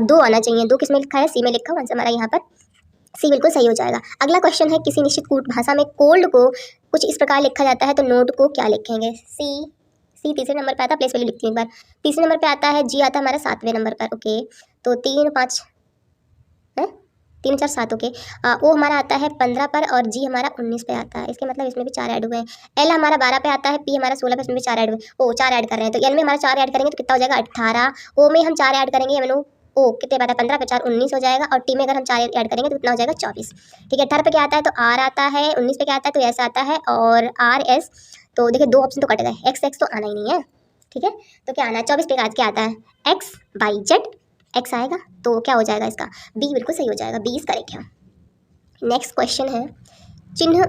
2 आना चाहिए। 2 किसमें लिखा है, सी में लिखा हुआ, आंसर हमारा यहाँ पर सी बिल्कुल सही हो जाएगा। अगला क्वेश्चन है, किसी निश्चित कूट भाषा में कोल्ड को कुछ इस प्रकार लिखा जाता है तो नोट को क्या लिखेंगे। सी तीसरे नंबर पे आता है, प्लेस वैल्यू लिखती हूँ एक बार, तीसरे नंबर पे आता है, जी आता है हमारा 7वें नंबर पर। ओके तो 3 5 है 3 4 7 ओके। ओ हमारा आता है 15 पर और जी हमारा 19 पे आता है, इसके मतलब इसमें भी 4 ऐड हुए हैं। एल हमारा 12 पे आता है, पी हमारा 16 पे, इसमें भी 4 ऐड हुए। ओ 4 ऐड कर रहे हैं, तो एल में हमारा 4 ऐड करेंगे तो कितना हो जाएगा 18। ओ में हम 4 ऐड करेंगे, एम ओ कितने पे आता है 15 पे 4 19 हो जाएगा, और टी में अगर हम 4 ऐड करेंगे तो कितना हो जाएगा 24। ठीक है, 18 पे क्या आता है तो आर आता है, 19 पे क्या आता है तो एस आता है, और आर एस। तो देखिए 2 ऑप्शन तो कट गए, एक्स एक्स तो आना ही नहीं है। ठीक है, तो क्या आना है 24 पे आज क्या आता है एक्स वाई जेड, एक्स आएगा तो क्या हो जाएगा इसका बी, बिल्कुल सही हो जाएगा, बी इज करेक्ट है। नेक्स्ट क्वेश्चन है, चिन्ह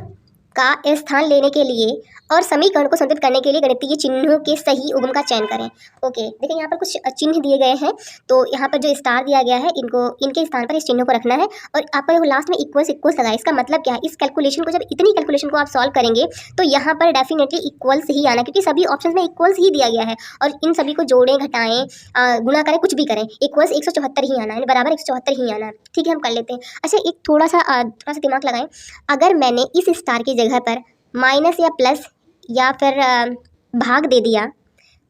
का स्थान लेने के लिए और समीकरण को संतुलित करने के लिए गणितीय चिन्हों के सही उगम का चयन करें। ओके, देखिए यहाँ पर कुछ चिन्ह दिए गए हैं, तो यहाँ पर जो स्टार दिया गया है इनको इनके स्थान पर इस चिन्हों को रखना है, और आप लास्ट में इक्वल्स इक्वल्स लगाए। इसका मतलब क्या है, इस कैलकुलेशन को जब इतनी कैलकुलेशन को आप सॉल्व करेंगे तो यहाँ पर डेफिनेटली इक्वल्स ही आना, क्योंकि सभी ऑप्शन में इक्वल्स ही दिया गया है, और इन सभी को जोड़ें घटाएं गुणा करें कुछ भी करें, इक्वल्स 174 ही आना है, बराबर 174 ही आना है। ठीक है, हम कर लेते हैं। अच्छा, एक थोड़ा सा दिमाग लगाएं, अगर मैंने इस स्टार की जगह पर माइनस या प्लस या फिर भाग दे दिया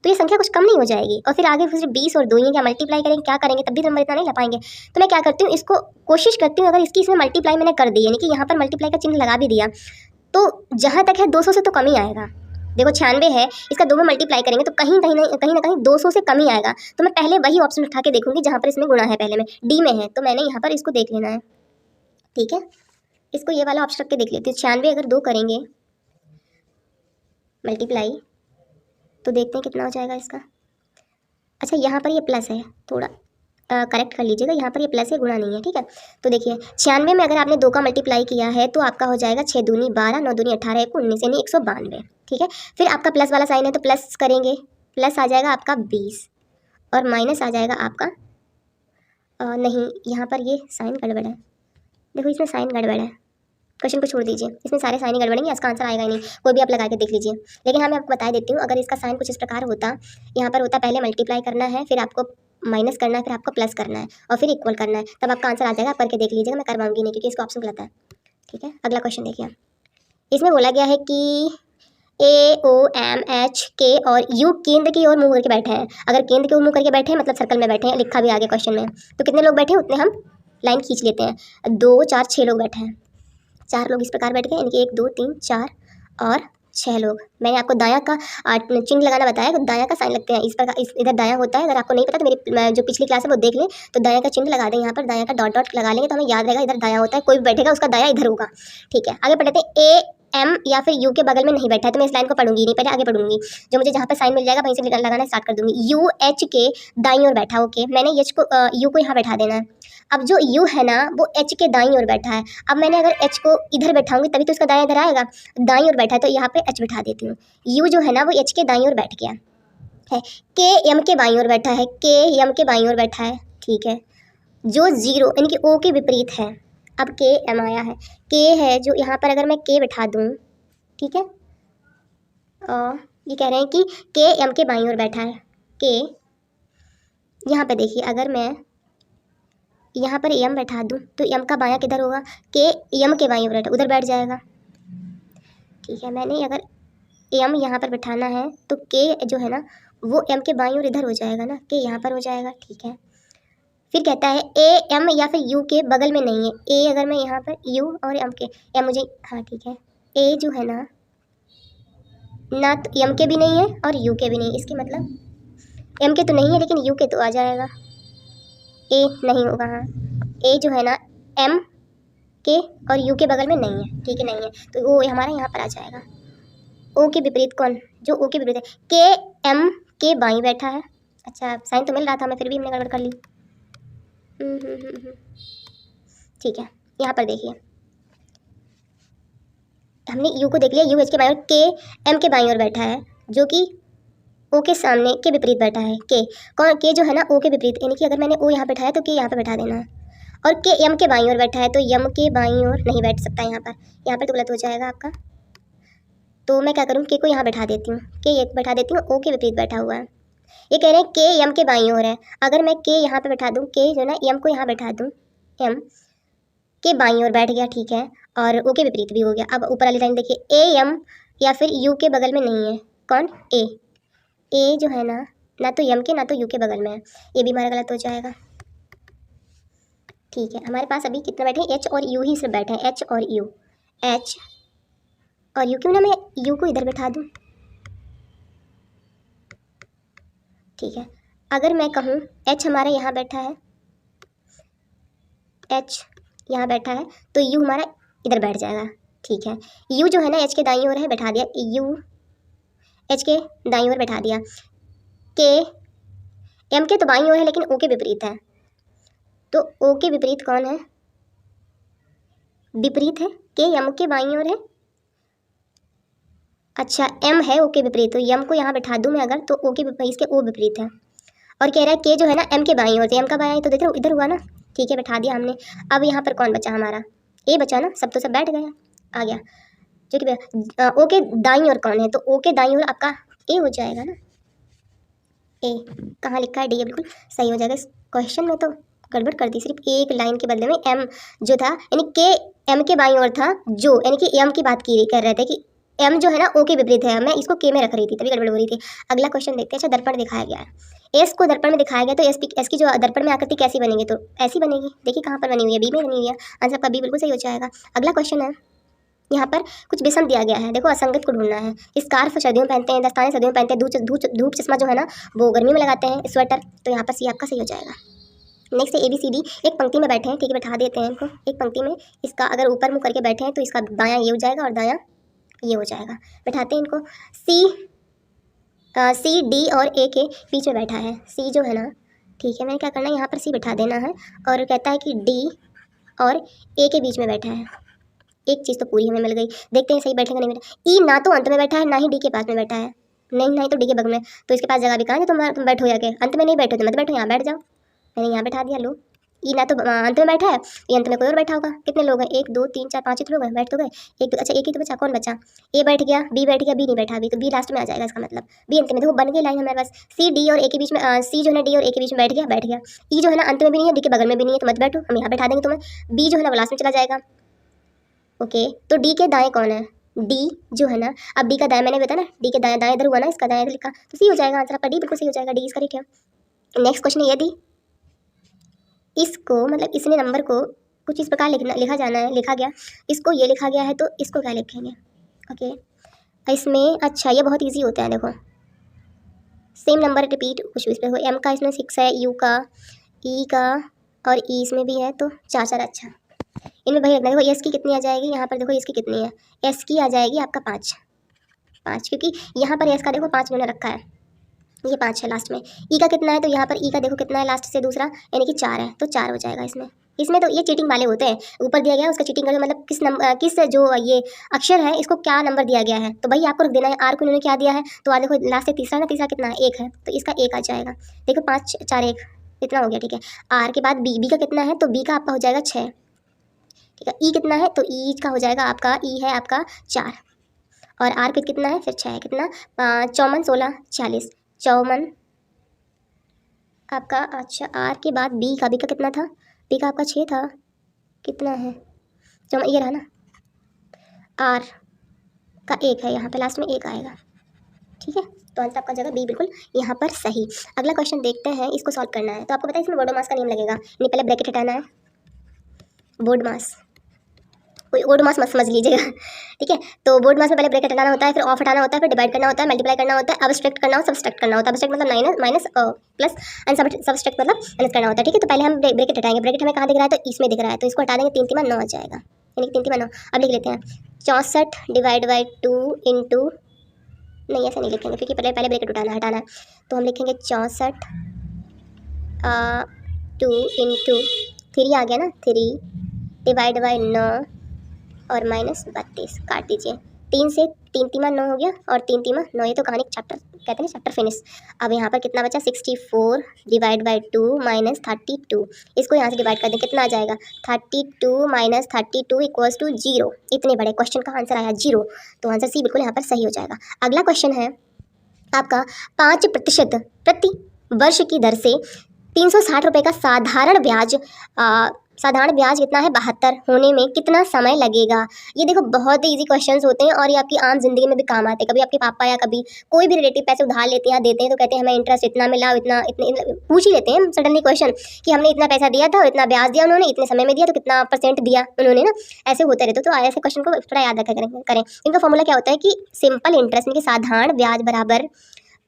तो ये संख्या कुछ कम नहीं हो जाएगी, और फिर आगे फिर 20 और 2 ही क्या मल्टीप्लाई करेंगे, क्या करेंगे, तब भी नंबर इतना नहीं ला पाएंगे। तो मैं क्या करती हूँ, इसको कोशिश करती हूँ, अगर इसकी इसमें मल्टीप्लाई मैंने कर दी, यानी कि यहाँ पर मल्टीप्लाई का चिन्ह लगा भी दिया, तो जहाँ तक है 200 से तो कम ही आएगा। देखो 96 है, इसका 2 में मल्टीप्लाई करेंगे तो कहीं ना कहीं 200 से कम ही आएगा। तो मैं पहले वही ऑप्शन उठा के देखूंगी जहाँ पर इसमें गुणा है, पहले में डी में है, तो मैंने यहाँ पर इसको देख लेना है। ठीक है, इसको ये वाला ऑप्शन रख के देख लेती हूँ। 96 अगर 2 करेंगे मल्टीप्लाई तो देखते हैं कितना हो जाएगा इसका। अच्छा, यहाँ पर ये प्लस है, थोड़ा करेक्ट कर लीजिएगा, यहाँ पर ये प्लस है, गुणा नहीं है। ठीक है, तो देखिए 96 में अगर आपने 2 का मल्टीप्लाई किया है तो आपका हो जाएगा 6 दूनी 12, 9 दूनी 18, 1 19, यानी 192। ठीक है, फिर आपका प्लस वाला साइन है तो प्लस करेंगे, प्लस आ जाएगा आपका 20, और माइनस आ जाएगा आपका नहीं, यहाँ पर ये साइन गड़बड़ है। देखो इसमें साइन गड़बड़ है, क्वेश्चन को छोड़ दीजिए, इसमें सारे साइन ही गड़बड़ेंगे, इसका आंसर आएगा ही नहीं। कोई भी आप लगा के देख लीजिए, लेकिन हाँ मैं आपको बता देती हूँ, अगर इसका साइन कुछ इस प्रकार होता, यहाँ पर होता पहले मल्टीप्लाई करना है, फिर आपको माइनस करना है, फिर आपको प्लस करना है, और फिर इक्वल करना है, तब आपका आंसर आ जाएगा। आप करके देख लीजिएगा, मैं करवाऊंगी नहीं क्योंकि इसका ऑप्शन गलत है। ठीक है, अगला क्वेश्चन देखिए, इसमें बोला गया है कि ए ओ एम एच के और यू केंद्र की ओर मुँह करके बैठे हैं। अगर केंद्र की ओर मुँह करके बैठे हैं मतलब सर्कल में बैठे हैं, लिखा भी आगे क्वेश्चन में, तो कितने लोग बैठे हैं उतने हम लाइन खींच लेते हैं। 2 4 6 लोग बैठे हैं, 4 लोग इस प्रकार बैठ गए, यानी कि 1 2 3 4 और 6 लोग। मैंने आपको दायां का चिन्ह लगाना बताया, तो दायां का साइन लगते हैं इस पर, इधर दायां होता है। अगर आपको नहीं पता तो मेरी जो पिछली क्लास है वो देख लें, तो दायां का चिन्ह लगा दें, यहाँ पर दायां का डॉट डॉट लगा लेंगे तो हमें याद रहेगा इधर दायां होता है, कोई भी बैठेगा उसका दायां इधर होगा। ठीक है, आगे पढ़ते हैं। ए एम या फिर यू के बगल में नहीं बैठा है तो मैं इस लाइन को पढ़ूंगी नहीं, पहले आगे पढ़ूंगी, जो मुझे जहाँ पर साइन मिल जाएगा वहीं से लगाना स्टार्ट कर दूंगी। यू एच के दाईं ओर बैठा, ओके, मैंने एच को यू को यहाँ बैठा देना है। अब जो यू है ना वो एच के दाईं ओर बैठा है, अब मैंने अगर एच को इधर बैठाऊंगी तभी तो उसका दायां इधर आएगा, दाईं ओर बैठा है तो यहाँ पे एच बैठा देती हूँ। यू जो है ना वो एच के दाईं ओर बैठ गया है, के एम के बाईं ओर बैठा है, के एम के बाईं ओर बैठा है। ठीक है, जो जीरो यानी कि ओ के विपरीत है, अब के एम आया है, के है जो यहाँ पर अगर मैं के बैठा दूँ, ठीक है, ये कह रहे हैं कि के एम के बाईं ओर बैठा है, के यहाँ पे देखिए अगर मैं यहाँ पर एम बैठा दूँ तो एम का बायां किधर होगा, के एम के बाईं ओर उधर बैठ जाएगा। ठीक है, मैंने अगर एम यहाँ पर बैठाना है तो के जो है ना वो एम के बाईं ओर इधर हो जाएगा ना, के यहाँ पर हो जाएगा। ठीक है, फिर कहता है ए एम या फिर यू के बगल में नहीं है। ए अगर मैं यहाँ पर यू और एम के, एम मुझे, हाँ ठीक है, ए जो है ना तो एम के भी नहीं है और यू के भी नहीं, इसकी मतलब एम के तो नहीं है लेकिन यू के तो आ जाएगा, ए नहीं होगा। हाँ, ए जो है ना एम के और यू के बगल में नहीं है, ठीक है, नहीं है तो वो हमारा यहाँ पर आ जाएगा। ओ के विपरीत कौन, जो ओ के विपरीत है, के एम के बाईं बैठा है। अच्छा, साइन तो मिल रहा था, मैं फिर भी हमने गड़बड़ कर ली। ठीक है, यहाँ पर देखिए हमने यू को देख लिया, यू एच के बाईं ओर, के एम के बाईं ओर बैठा है, जो कि ओ के सामने के विपरीत बैठा है। के कौन, के जो है ना ओ के विपरीत, यानी कि अगर मैंने ओ यहाँ बैठाया तो के यहाँ पे बैठा देना है, और के एम के बाईं ओर बैठा है तो यम के बाईं ओर नहीं बैठ सकता यहाँ पर तो गलत हो जाएगा आपका। तो मैं क्या करूँ, के को यहाँ बैठा देती हूँ, के एक बैठा देती हूँ, ओ के विपरीत बैठा हुआ है। ये कह रहे हैं के एम के बाईं ओर है, अगर मैं के यहाँ पे बैठा दूँ, के जो ना एम को यहाँ बैठा दूँ, एम के बाईं ओर बैठ गया। ठीक है, और ओ के विपरीत भी हो गया। अब ऊपर वाली लाइन देखिए, ए एम या फिर यू के बगल में नहीं है, कौन, ए जो है ना तो एम के ना तो यू के बगल में है, ये भी हमारा गलत हो जाएगा। ठीक है, हमारे पास अभी कितना बैठे हैं, एच और यू ही सिर्फ बैठे हैं, एच और यू, एच और यू। क्यों ना मैं यू को इधर बैठा दूँ। ठीक है, अगर मैं कहूँ एच हमारा यहाँ बैठा है, एच यहाँ बैठा है, तो यू हमारा इधर बैठ जाएगा। ठीक है, यू जो है ना एच के दाईं ओर है, बैठा दिया, यू एच के दाईं ओर बैठा दिया। के एम के तो बाईं ओर है लेकिन ओ के विपरीत है, तो ओ के विपरीत कौन है, विपरीत है, के एम के बाईं ओर है। अच्छा, एम है ओ के विपरीत, तो एम को यहाँ बैठा दूँ मैं अगर, तो ओ के विपरीत, इसके ओ विपरीत है। और कह रहा है के जो है ना एम के बाईं ओर से, एम का बाईं तो देख रहे हो इधर हुआ ना। ठीक है, बैठा दिया हमने। अब यहाँ पर कौन बचा हमारा, ए बचा ना, सब तो सब बैठ गए, आ गया। जो कि ओ के दाईं ओर कौन है, तो ओ के दाईं ओर आपका ए हो जाएगा ना। ए कहाँ लिखा है, डी है, बिल्कुल सही हो जाएगा। इस क्वेश्चन में तो गड़बड़ कर दी, सिर्फ एक लाइन के बदले में एम जो था, यानी के एम के बाईं ओर था, जो यानी कि एम की बात की कर रहे थे कि एम जो है ना ओ के विपरीत है, मैं इसको के में रख रही थी, तभी गड़बड़ हो रही थी। अगला क्वेश्चन देखते हैं। अच्छा, दर्पण दिखाया गया है, एस को दर्पण में दिखाया गया, तो एस की जो दर्पण में आकृति कैसी बनेगी, तो ऐसी बनेगी। देखिए कहाँ पर बनी हुई है, बी में बनी हुई है, आंसर का बी बिल्कुल सही हो जाएगा। अगला क्वेश्चन है, यहाँ पर कुछ विषम दिया गया है, देखो असंगत को ढूंढना है। स्कार्फ सर्दियों में पहनते हैं, दस्ताने सर्दियों में पहनते हैं, धूप चश्मा जो है ना वो गर्मी में लगाते हैं, स्वेटर, तो यहाँ पर सी आपका सही हो जाएगा। नेक्स्ट है ए बी सी डी, एक पंक्ति में बैठे हैं, ठीक है, बैठा देते हैं इनको एक पंक्ति में। इसका अगर ऊपर मुँह करके बैठे हैं तो इसका दायां ये हो जाएगा और दायां ये हो जाएगा। बैठाते हैं इनको। सी डी और ए के बीच में बैठा है, सी जो है ना, ठीक है, मैंने क्या करना है यहाँ पर सी बैठा देना है, और कहता है कि डी और ए के बीच में बैठा है। एक चीज़ तो पूरी हमें मिल गई, देखते हैं सही बैठेगा नहीं बैठा। ई ना तो अंत में बैठा है, ना ही डी के पास में बैठा है, नहीं तो डी के बगल में, तो इसके पास जगह भी कहाँ है, तुम बैठो जाके, अंत में नहीं बैठो तो मत बैठो, यहाँ बैठ जाओ। मैंने यहाँ बैठा दिया, लो। ई ना तो अंत में बैठा है, ये अंत में कोई और बैठा होगा। कितने लोग हैं, 1 2 3 4 5 लोग हैं, बैठ तो गए। एक अच्छा, एक ही तो बचा, कौन बचा, ए बैठ गया, बी बैठ गया, बी नहीं बैठा अभी, तो बी लास्ट में आ जाएगा, इसका मतलब बी अंत में। देखो बन गई लाइन हमारे पास, सी डी और ए के बीच में, सी जो है ना डी और ए के बीच में बैठ गया। ई जो है ना अंत में भी नहीं है, डी के बगल में भी नहीं है, तो मत बैठो, हम यहाँ बैठा देंगे तुम्हें। बी जो है ना वो लास्ट में चला जाएगा। ओके, तो डी के दाएं कौन है, डी जो है ना, अब डी का दाएं मैंने बताया ना, डी के दाएं दाएं इधर हुआ ना, इसका दाएं इधर लिखा, तो सी हो जाएगा आंसर आपका, डी बिल्कुल सही हो जाएगा, डी इसका करेक्ट है। नेक्स्ट क्वेश्चन है, यदि इसको मतलब इसने नंबर को कुछ इस प्रकार लिखा जाना है, लिखा गया, इसको ये लिखा गया है, तो इसको क्या लिखेंगे। ओके, इसमें अच्छा ये बहुत इजी होता है, देखो सेम नंबर रिपीट कुछ भी इस पर हो, एम का इसमें 6 है, यू का, ई का और ई इसमें भी है, तो 4 4। अच्छा, इनमें भाई रखना, देखो एस की कितनी आ जाएगी, यहाँ पर देखो इसकी कितनी है, एस की आ जाएगी आपका 5, क्योंकि यहाँ पर एस का देखो 5 मैंने रखा है, ये 5 है लास्ट में। ई का कितना है, तो यहाँ पर ई का देखो कितना है लास्ट से दूसरा, यानी कि 4 है, तो 4 हो जाएगा इसमें तो ये चीटिंग वाले होते हैं, ऊपर दिया गया है उसका चीटिंग करके, मतलब किस जो ये अक्षर है इसको क्या नंबर दिया गया है, तो भाई आपको रख देना है। आर को इन्होंने क्या दिया है, तो आ देखो लास्ट से तीसरा ना, तीसरा कितना है, 1 है, तो इसका 1 आ जाएगा। देखो 5 4 1 इतना हो गया, ठीक है। आर के बाद बी का कितना है, तो बी का आपका हो जाएगा 6, ठीक है। ई कितना है, तो ई का हो जाएगा आपका, ई है आपका 4, और आर पे कितना है, फिर 6 है, कितना 54 16 40 54 आपका। अच्छा, आर के बाद बी का कितना था, बी का आपका 6 था, कितना है, ये रहा ना, आर का 1 है, यहाँ पे लास्ट में 1 आएगा, ठीक है। तो आंसर आपका जगह बी बिल्कुल यहाँ पर सही। अगला क्वेश्चन देखते हैं, इसको सॉल्व करना है, तो आपको पता है इसमें बोर्ड मास का नियम लगेगा, नहीं पहले ब्रैकेट हटाना है, बोर्ड मास, कोई ओड मास मत समझ लीजिएगा, ठीक है। तो बोर्ड मास में पहले ब्रैकेट हटाना होता है, फिर ऑफ हटाना होता है, फिर डिवाइड करना होता है, मल्टीप्लाई करना होता है, अबस्ट्रैक्ट करना हो, सब्सट्रैक्ट करना होता है। अबस्ट्रैक्ट मतलब माइनस प्लस, एंड सब्सट्रैक्ट मतलब माइनस करना होता है, ठीक है। तो पहले हम ब्रैकेट हटाएंगे, ब्रैकेट हमें कहाँ दिख रहा है, तो इसमें दिख रहा है, तो इसको हटा देंगे, 3 3 9 आ जाएगा, यानी कि 3 3 9। अब लिख लेते हैं 64 डिवाइड बाई 2 इंटू, नहीं ऐसा नहीं लिखेंगे क्योंकि पहले ब्रैकेट हटाना है, तो हम लिखेंगे 64 2 इंटू 3 आ गया ना, 3 डिवाइड बाई 9 और माइनस 32, काट दीजिए, 3 से 3 3 9 हो गया, और 3 3 9, ये तो कहानी चैप्टर कहते हैं ना, चैप्टर फिनिश। अब यहाँ पर कितना बचा, 64 डिवाइड बाई 2 माइनस 32, इसको यहाँ से डिवाइड कर दें, कितना आ जाएगा, 32 माइनस 32 इक्वल्स टू 0। इतने बड़े क्वेश्चन का आंसर आया 0, तो आंसर सी बिल्कुल यहाँ पर सही हो जाएगा। अगला क्वेश्चन है आपका 5% प्रति वर्ष की दर से 360 रुपये का साधारण ब्याज साधारण ब्याज कितना है 72 होने में कितना समय लगेगा। ये देखो बहुत ही इजी क्वेश्चंस होते हैं और ये आपकी आम जिंदगी में भी काम आते हैं। कभी आपके पापा या कभी कोई भी रिलेटिव पैसे उधार लेते हैं या देते हैं तो कहते हैं हमें इंटरेस्ट इतना मिला, इतना इतने पूछ ही लेते हैं सडनली क्वेश्चन कि हमने इतना पैसा दिया था और इतना ब्याज दिया उन्होंने, इतने समय में दिया तो कितना परसेंट दिया उन्होंने ना, ऐसे होते रहते। तो ऐसे क्वेश्चन को थोड़ा याद रखा करें। इनका फॉर्मूला क्या होता है कि सिंपल इंटरेस्ट यानी कि साधारण ब्याज बराबर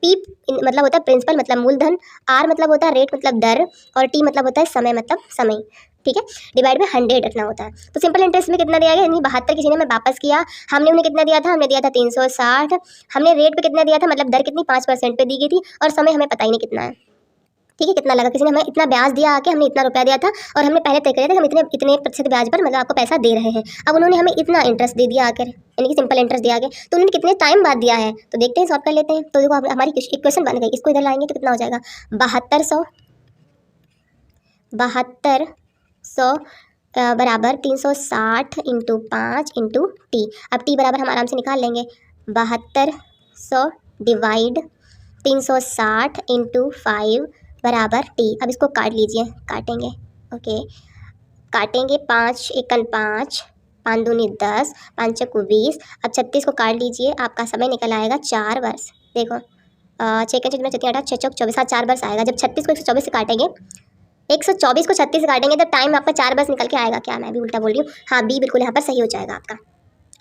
पी मतलब होता है प्रिंसिपल मतलब मूलधन, आर मतलब होता है रेट मतलब दर, और टी मतलब होता है समय मतलब समय, ठीक है, डिवाइड में 100 रखना होता है। तो सिंपल इंटरेस्ट में कितना दिया गया यानी 72 किसी ने हमें वापस किया, हमने उन्हें कितना दिया था, हमने दिया था 360, हमने रेट पे कितना दिया था मतलब दर कितनी 5% पे दी गई थी, और समय हमें पता ही नहीं कितना है, ठीक है, कितना लगा, किसी ने हमें इतना ब्याज दिया आके, हमने इतना रुपया दिया था और हमने पहले तय किया था कि हम इतने प्रतिशत ब्याज पर मतलब आपको पैसा दे रहे हैं। अब उन्होंने हमें इतना इंटरेस्ट दे दिया आकर यानी कि सिंपल इंटरेस्ट दिया आगे, तो उन्होंने कितने टाइम बाद दिया है तो देखते हैं, सॉल्व कर लेते हैं। तो देखो हमारी इक्वेशन बन गई, इसको इधर लाएंगे तो कितना हो जाएगा 7200 बराबर 360 इंटू 5 इंटू टी। अब टी बराबर हम आराम से निकाल लेंगे 7200 डिवाइड 360 इंटू 5 बराबर टी। अब इसको काट लीजिए, काटेंगे, ओके, काटेंगे 5 एकन 5, 5 दूनी 10, 5 चक्कू 20। अब 36 को काट लीजिए, आपका समय निकल आएगा 4 वर्ष। देखो 6 एकन 6 7 8 6 चौक 24, 4 वर्ष आएगा। जब 36 को 124 से काटेंगे, 124 को 36 से काटेंगे तो टाइम आपका 4 वर्ष निकल के आएगा। क्या मैं भी उल्टा बोल रही हूँ? हाँ, बी बिल्कुल यहाँ पर सही हो जाएगा आपका।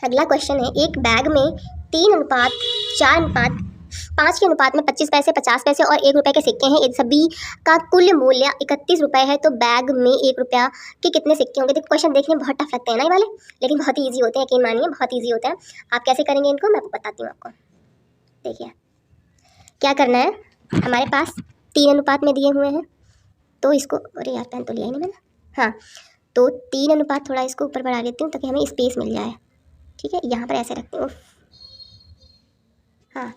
अगला क्वेश्चन है, एक बैग में 3:4:5 के अनुपात में 25 पैसे, 50 पैसे और 1 रुपये के सिक्के हैं। यदि सभी का कुल मूल्य 31 रुपये है तो बैग में 1 रुपया के कितने सिक्के होंगे। देखो क्वेश्चन देखने में बहुत टफ लगते हैं ना ये वाले, लेकिन बहुत ही ईजी होते हैं, यकीन मानिए बहुत ईजी होते हैं। आप कैसे करेंगे इनको मैं आपको बताती हूँ। आपको देखिए क्या करना है, हमारे पास 3 अनुपात में दिए हुए हैं तो इसको, अरे यार पेन तो लिया ही नहीं मैंने, हाँ, तो 3 अनुपात, थोड़ा इसको ऊपर बढ़ा लेती हूँ ताकि हमें स्पेस मिल जाए, ठीक है, यहाँ पर ऐसे रखती हूँ, हाँ।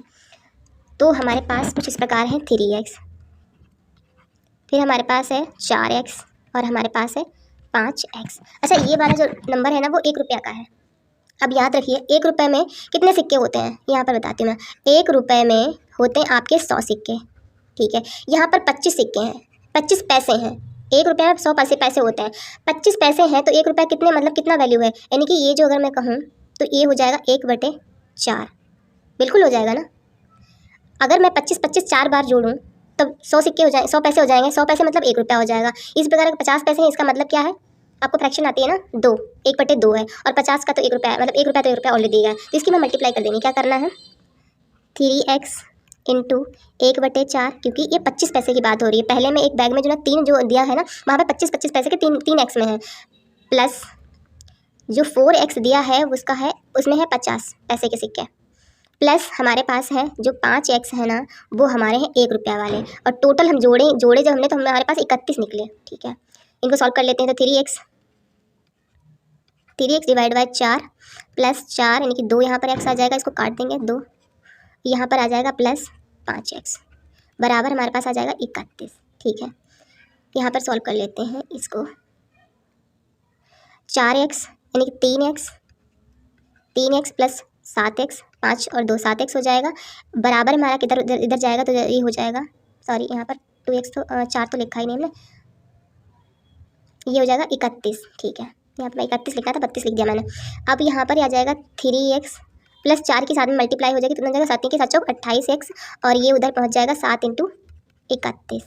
तो हमारे पास कुछ इस प्रकार है 3x, फिर हमारे पास है 4x और हमारे पास है 5x। अच्छा, ये वाला जो नंबर है ना वो 1 रुपया का है। अब याद रखिए 1 रुपये में कितने सिक्के होते हैं, यहाँ पर बताती हूँ मैं। 1 रुपये में होते हैं आपके 100 सिक्के, ठीक है। यहाँ पर 25 सिक्के हैं, 25 पैसे हैं। 1 रुपये में 100 पैसे होते हैं, 25 पैसे हैं तो 1 रुपया कितने मतलब कितना वैल्यू है, यानी कि ये जो अगर मैं कहूँ तो ये हो जाएगा 1/4, बिल्कुल हो जाएगा ना। अगर मैं 25 4 बार जोड़ूँ तब 100 सिक्के हो जाए, 100 पैसे हो जाएंगे, 100 पैसे मतलब 1 रुपया हो जाएगा। इस प्रकार 50 पैसे हैं, इसका मतलब क्या है, आपको फ्रैक्शन आती है ना 2, 1/2 है, और 50 का तो 1 रुपया है, मतलब 1 रुपया तो 1 रुपया ऑलरेडी दिया है, तो इसकी मैं मल्टीप्लाई कर देंगे। क्या करना है 3x इंटू 1/4, क्योंकि ये 25 पैसे की बात हो रही है। पहले में एक बैग में जो ना 3 जो दिया है ना वहाँ पे 25 पैसे के 3x में है, प्लस जो 4x दिया है उसका है, उसमें है 50 पैसे के सिक्के, प्लस हमारे पास है जो 5x है ना वो हमारे हैं 1 रुपया वाले, और टोटल हम जोड़े जब हमने तो हमारे पास 31 निकले, ठीक है। इनको सॉल्व कर लेते हैं तो 3x डिवाइड बाय 4 प्लस 4 यानी कि 2 यहाँ पर x आ जाएगा, इसको काट देंगे, 2 यहाँ पर आ जाएगा प्लस 5x बराबर हमारे पास आ जाएगा 31, ठीक है। यहाँ पर सॉल्व कर लेते हैं इसको, 4x यानी कि 3x प्लस 7x, 5 और 2 7x हो जाएगा, बराबर हमारा किधर इधर जाएगा तो ये हो जाएगा, सॉरी यहाँ पर 2x तो 4 तो लिखा ही नहीं हमने, ये हो जाएगा 31, ठीक है। यहाँ पर 31 लिखा था, 32 लिख दिया मैंने। अब यहाँ पर आ जाएगा 3x प्लस 4 के साथ में मल्टीप्लाई हो जाएगी, कितना जाएगा 7 के 7 चौक 28x, और ये उधर पहुँच जाएगा 7 इंटू 31।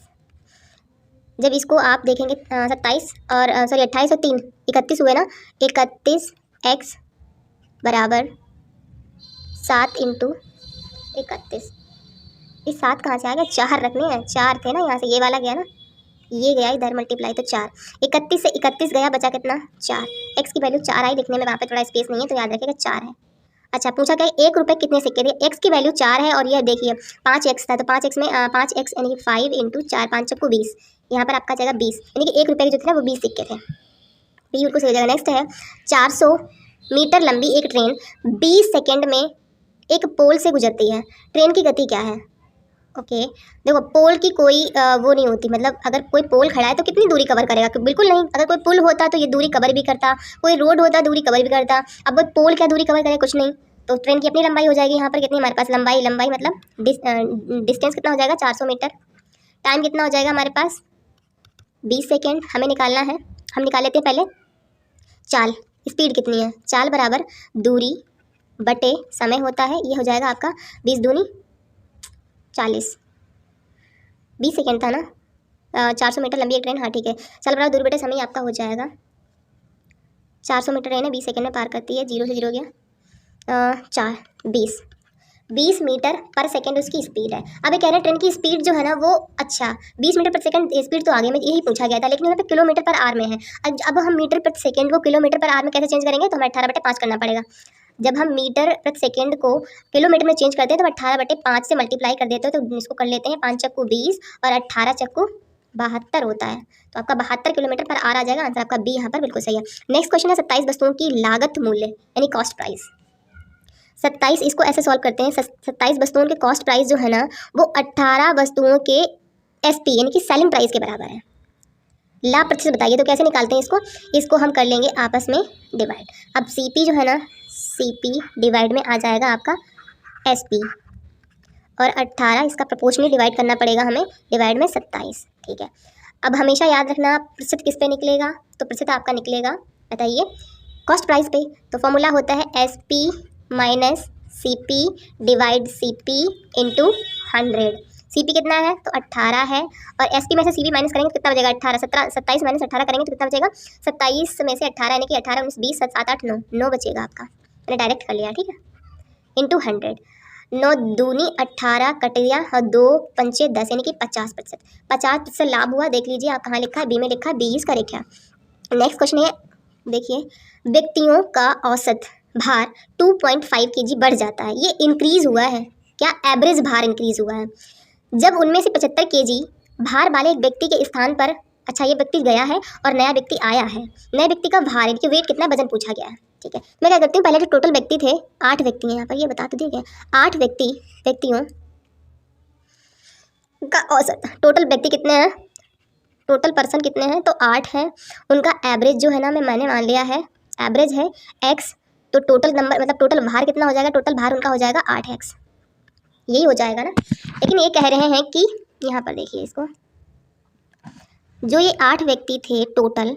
जब इसको आप देखेंगे 27 और सॉरी 28 और 3 31 हुए ना, 31x बराबर 7 इंटू 31। इस 7 कहाँ से आ गया, 4 रखने हैं, 4 थे ना, यहाँ से ये वाला गया ना, ये गया इधर मल्टीप्लाई तो 4, 31 से 31 गया, बचा कितना 4, x की वैल्यू 4 आई, लिखने में वहाँ पे थोड़ा स्पेस नहीं है तो याद रखिएगा 4 है। अच्छा, पूछा क्या 1 रुपये कितने सिक्के थे, x की वैल्यू 4 है और ये देखिए 5x था, तो 5x में 5x यानी कि 5 इंटू 4, 5 चक्कू 20, यहाँ पर आपका जाएगा 20, यानी कि 1 रुपये के जो थे ना वो 20 सिक्के थे, बी बिल्कुल सही जाएगा। नेक्स्ट है 400 मीटर लंबी एक ट्रेन 20 सेकेंड में एक पोल से गुजरती है, ट्रेन की गति क्या है। ओके, देखो पोल की कोई वो नहीं होती, मतलब अगर कोई पोल खड़ा है तो कितनी दूरी कवर करेगा, बिल्कुल नहीं। अगर कोई पुल होता तो ये दूरी कवर भी करता, कोई रोड होता दूरी कवर भी करता, अब वो पोल क्या दूरी कवर करे, कुछ नहीं। तो ट्रेन की अपनी लंबाई हो जाएगी, यहाँ पर कितनी हमारे पास लंबाई मतलब डिस्टेंस कितना हो जाएगा 400 मीटर, टाइम कितना हो जाएगा हमारे पास 20 सेकेंड हमें निकालना है। हम निकाल लेते हैं पहले चाल, स्पीड कितनी है, चाल बराबर दूरी बटे समय होता है, ये हो जाएगा आपका 20 दूनी 40, 20 सेकेंड था ना, 400 मीटर लंबी एक ट्रेन, हाँ ठीक है। चाल बराबर दूरी बटे समय आपका हो जाएगा 400 मीटर ट्रेन है 20 सेकेंड में पार करती है, 0 से 0 गया 20 मीटर पर सेकंड उसकी स्पीड है। अब ये कह रहे हैं ट्रेन की स्पीड जो है ना वो 20 मीटर पर सेकंड स्पीड तो आगे में यही पूछा गया था, लेकिन यहाँ पे किलोमीटर पर आवर में है। अब हम मीटर प्रति सेकंड को किलोमीटर पर आवर में कैसे चेंज करेंगे, तो हमें 18/5 करना पड़ेगा। जब हम मीटर प्रति सेकंड को किलोमीटर में चेंज करते हैं तो 18/5 से मल्टीप्लाई कर देते हैं, तो इसको कर लेते हैं 5 चक्कू 20 और 18 चक्कू 72 होता है, तो आपका 72 किलोमीटर पर आवर आ जाएगा। आंसर आपका बी यहाँ पर बिल्कुल सही है। नेक्स्ट क्वेश्चन है 27 वस्तुओं की लागत मूल्य यानी कॉस्ट प्राइस। 27 इसको ऐसे सॉल्व करते हैं, 27 वस्तुओं के कॉस्ट प्राइस जो है ना वो 18 वस्तुओं के एसपी यानी कि सेलिंग प्राइस के बराबर है। लाभ प्रतिशत बताइए, तो कैसे निकालते हैं इसको हम कर लेंगे आपस में डिवाइड। अब सीपी जो है ना सीपी डिवाइड में आ जाएगा आपका एसपी और 18 इसका प्रोपोर्शनली डिवाइड करना पड़ेगा हमें, डिवाइड में 27, ठीक है। अब हमेशा याद रखना प्रतिशत किस पे निकलेगा, तो प्रतिशत आपका निकलेगा बताइए कॉस्ट प्राइस पे, तो फॉर्मूला होता है SP minus CP divide CP into 100। CP कितना है तो 18 है और एसपी में से सीपी माइनस करेंगे तो कितना बचेगा 18, 27 माइनस 18 करेंगे तो कितना बचेगा 27 में से 18 यानी कि 18 19 20 7 8 9 बचेगा आपका, मैंने डायरेक्ट कर लिया, ठीक है, इंटू 100। 9 दूनी 18 कट गया और 2 पंचे 10 यानी कि 50%। 50% लाभ हुआ, देख लीजिए आप कहाँ लिखा है, बी में लिखा है, 20 का लिखा है। नेक्स्ट क्वेश्चन है देखिए, व्यक्तियों का औसत भार 2.5 kg बढ़ जाता है, ये इंक्रीज हुआ है क्या, एवरेज भार इंक्रीज हुआ है। जब उनमें से 75 kg भार वाले एक व्यक्ति के स्थान पर, अच्छा ये व्यक्ति गया है और नया व्यक्ति आया है, नए व्यक्ति का भार यानी कि वेट कितना वजन पूछा गया है, ठीक है। मैं क्या करती हूँ, पहले जो टोटल व्यक्ति थे 8 व्यक्ति हैं यहाँ पर, ये बता तो दिया गया 8 व्यक्तियों का औसत, टोटल व्यक्ति कितने हैं, टोटल पर्सन कितने हैं तो 8 हैं, उनका एवरेज जो है ना मैंने मान लिया है एवरेज है x, तो टोटल नंबर मतलब टोटल भार कितना हो जाएगा, टोटल भार उनका हो जाएगा 8x, यही हो जाएगा ना। लेकिन ये कह रहे हैं कि यहाँ पर देखिए इसको, जो ये 8 व्यक्ति थे टोटल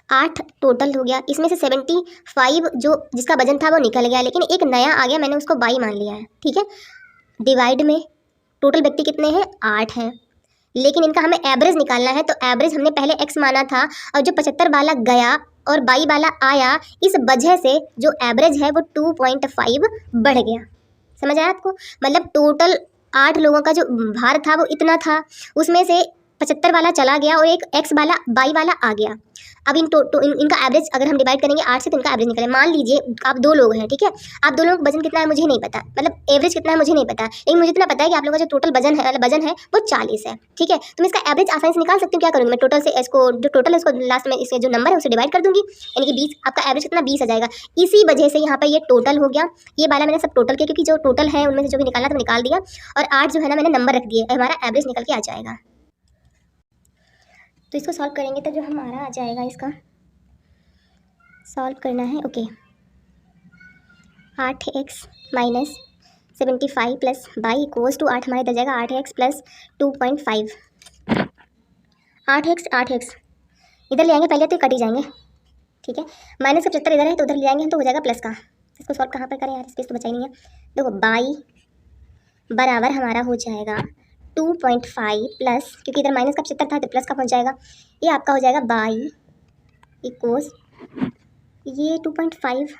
8 टोटल हो गया, इसमें से 75 जो जिसका वजन था वो निकल गया, लेकिन एक नया आ गया, मैंने उसको 22 मान लिया है, ठीक है। डिवाइड में टोटल व्यक्ति कितने हैं 8 हैं, लेकिन इनका हमें एवरेज निकालना है, तो एवरेज हमने पहले x माना था और जो 75 वाला गया और 22 वाला आया, इस वजह से जो एवरेज है वो 2.5 बढ़ गया। समझ आया आपको, मतलब टोटल 8 लोगों का जो भार था वो इतना था, उसमें से 75 वाला चला गया और एक x वाला 22 वाला आ गया। अब इनका एवरेज अगर हम डिवाइड करेंगे 8 से तो इनका एवरेज निकले। मान लीजिए आप 2 लोग हैं, ठीक है, आप 2 लोगों का वजन कितना है मुझे नहीं पता, मतलब एवरेज कितना है मुझे नहीं पता, लेकिन मुझे इतना पता है कि आप लोगों का जो टोटल वजन है वो 40 है, ठीक है। तो मैं इसका एवरेज आसानी से निकाल सकती हूँ, क्या करूँगी मैं टोटल से इसको जो टोटल है उसको लास्ट में इसके जो नंबर है उसे डिवाइड कर दूंगी, यानी कि 20, आपका एवरेज कितना 20 आ जाएगा। इसी वजह से यहाँ पर ये टोटल हो गया, ये वाला मैंने सब टोटल किया क्योंकि जो टोटल है उनमें से जो भी निकालना था निकाल दिया, और 8 जो है ना मैंने नंबर रख दिए, हमारा एवरेज निकल के आ जाएगा। तो इसको सॉल्व करेंगे तो जो हमारा आ जाएगा, इसका सॉल्व करना है, okay. 8x minus 75 plus 22 equals to 8 हमारे इधर जाएगा 8x प्लस 2.5, 8x इधर ले आएंगे पहले तो कट ही जाएंगे, ठीक है। माइनस का 75 इधर है तो उधर ले आएंगे तो हो जाएगा प्लस का। इसको सॉल्व कहाँ पर करें यार, स्पेस तो बचा ही नहीं है। देखो 22 बराबर हमारा हो जाएगा 2.5 प्लस, क्योंकि इधर माइनस का 75 था तो प्लस का पहुँच जाएगा, ये आपका हो जाएगा 22 इक्वल्स ये 2.5,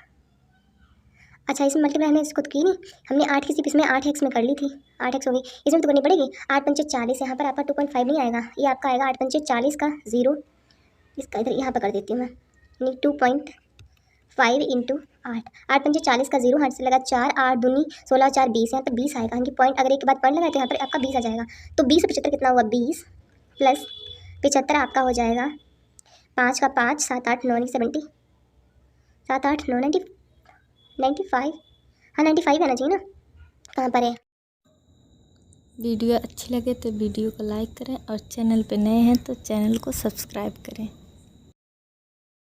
अच्छा इसमें मल्टीप्लाई हमने इसको तो की नहीं, हमने 8 की सिर्फ इसमें 8x में कर ली थी, 8x होगी, इसमें तो करनी पड़ेगी। 8 पंचे 40, यहाँ पर आपका 2.5 नहीं आएगा, ये आपका आएगा 8 पंचे 40 का 0, इसका इधर यहाँ पर कर देती हूँ मैं, यानी 2.5 इंटू 8 पंचे 40 का 0, 8 से लगा 4, 8 दूनी 16 4 20, यहाँ पर 20 आएगा, यानी पॉइंट अगर एक के बाद पॉइंट लगाए तो यहाँ पर आपका 20 आ जाएगा। तो 20 से 75 कितना हुआ 20 प्लस 75 आपका हो जाएगा 5 का 5 7 8 9 70, 7 8 9 95, हाँ 95 आना चाहिए ना, कहाँ पर है। वीडियो अच्छी लगे तो वीडियो को लाइक करें और चैनल पे नए हैं तो चैनल को सब्सक्राइब करें।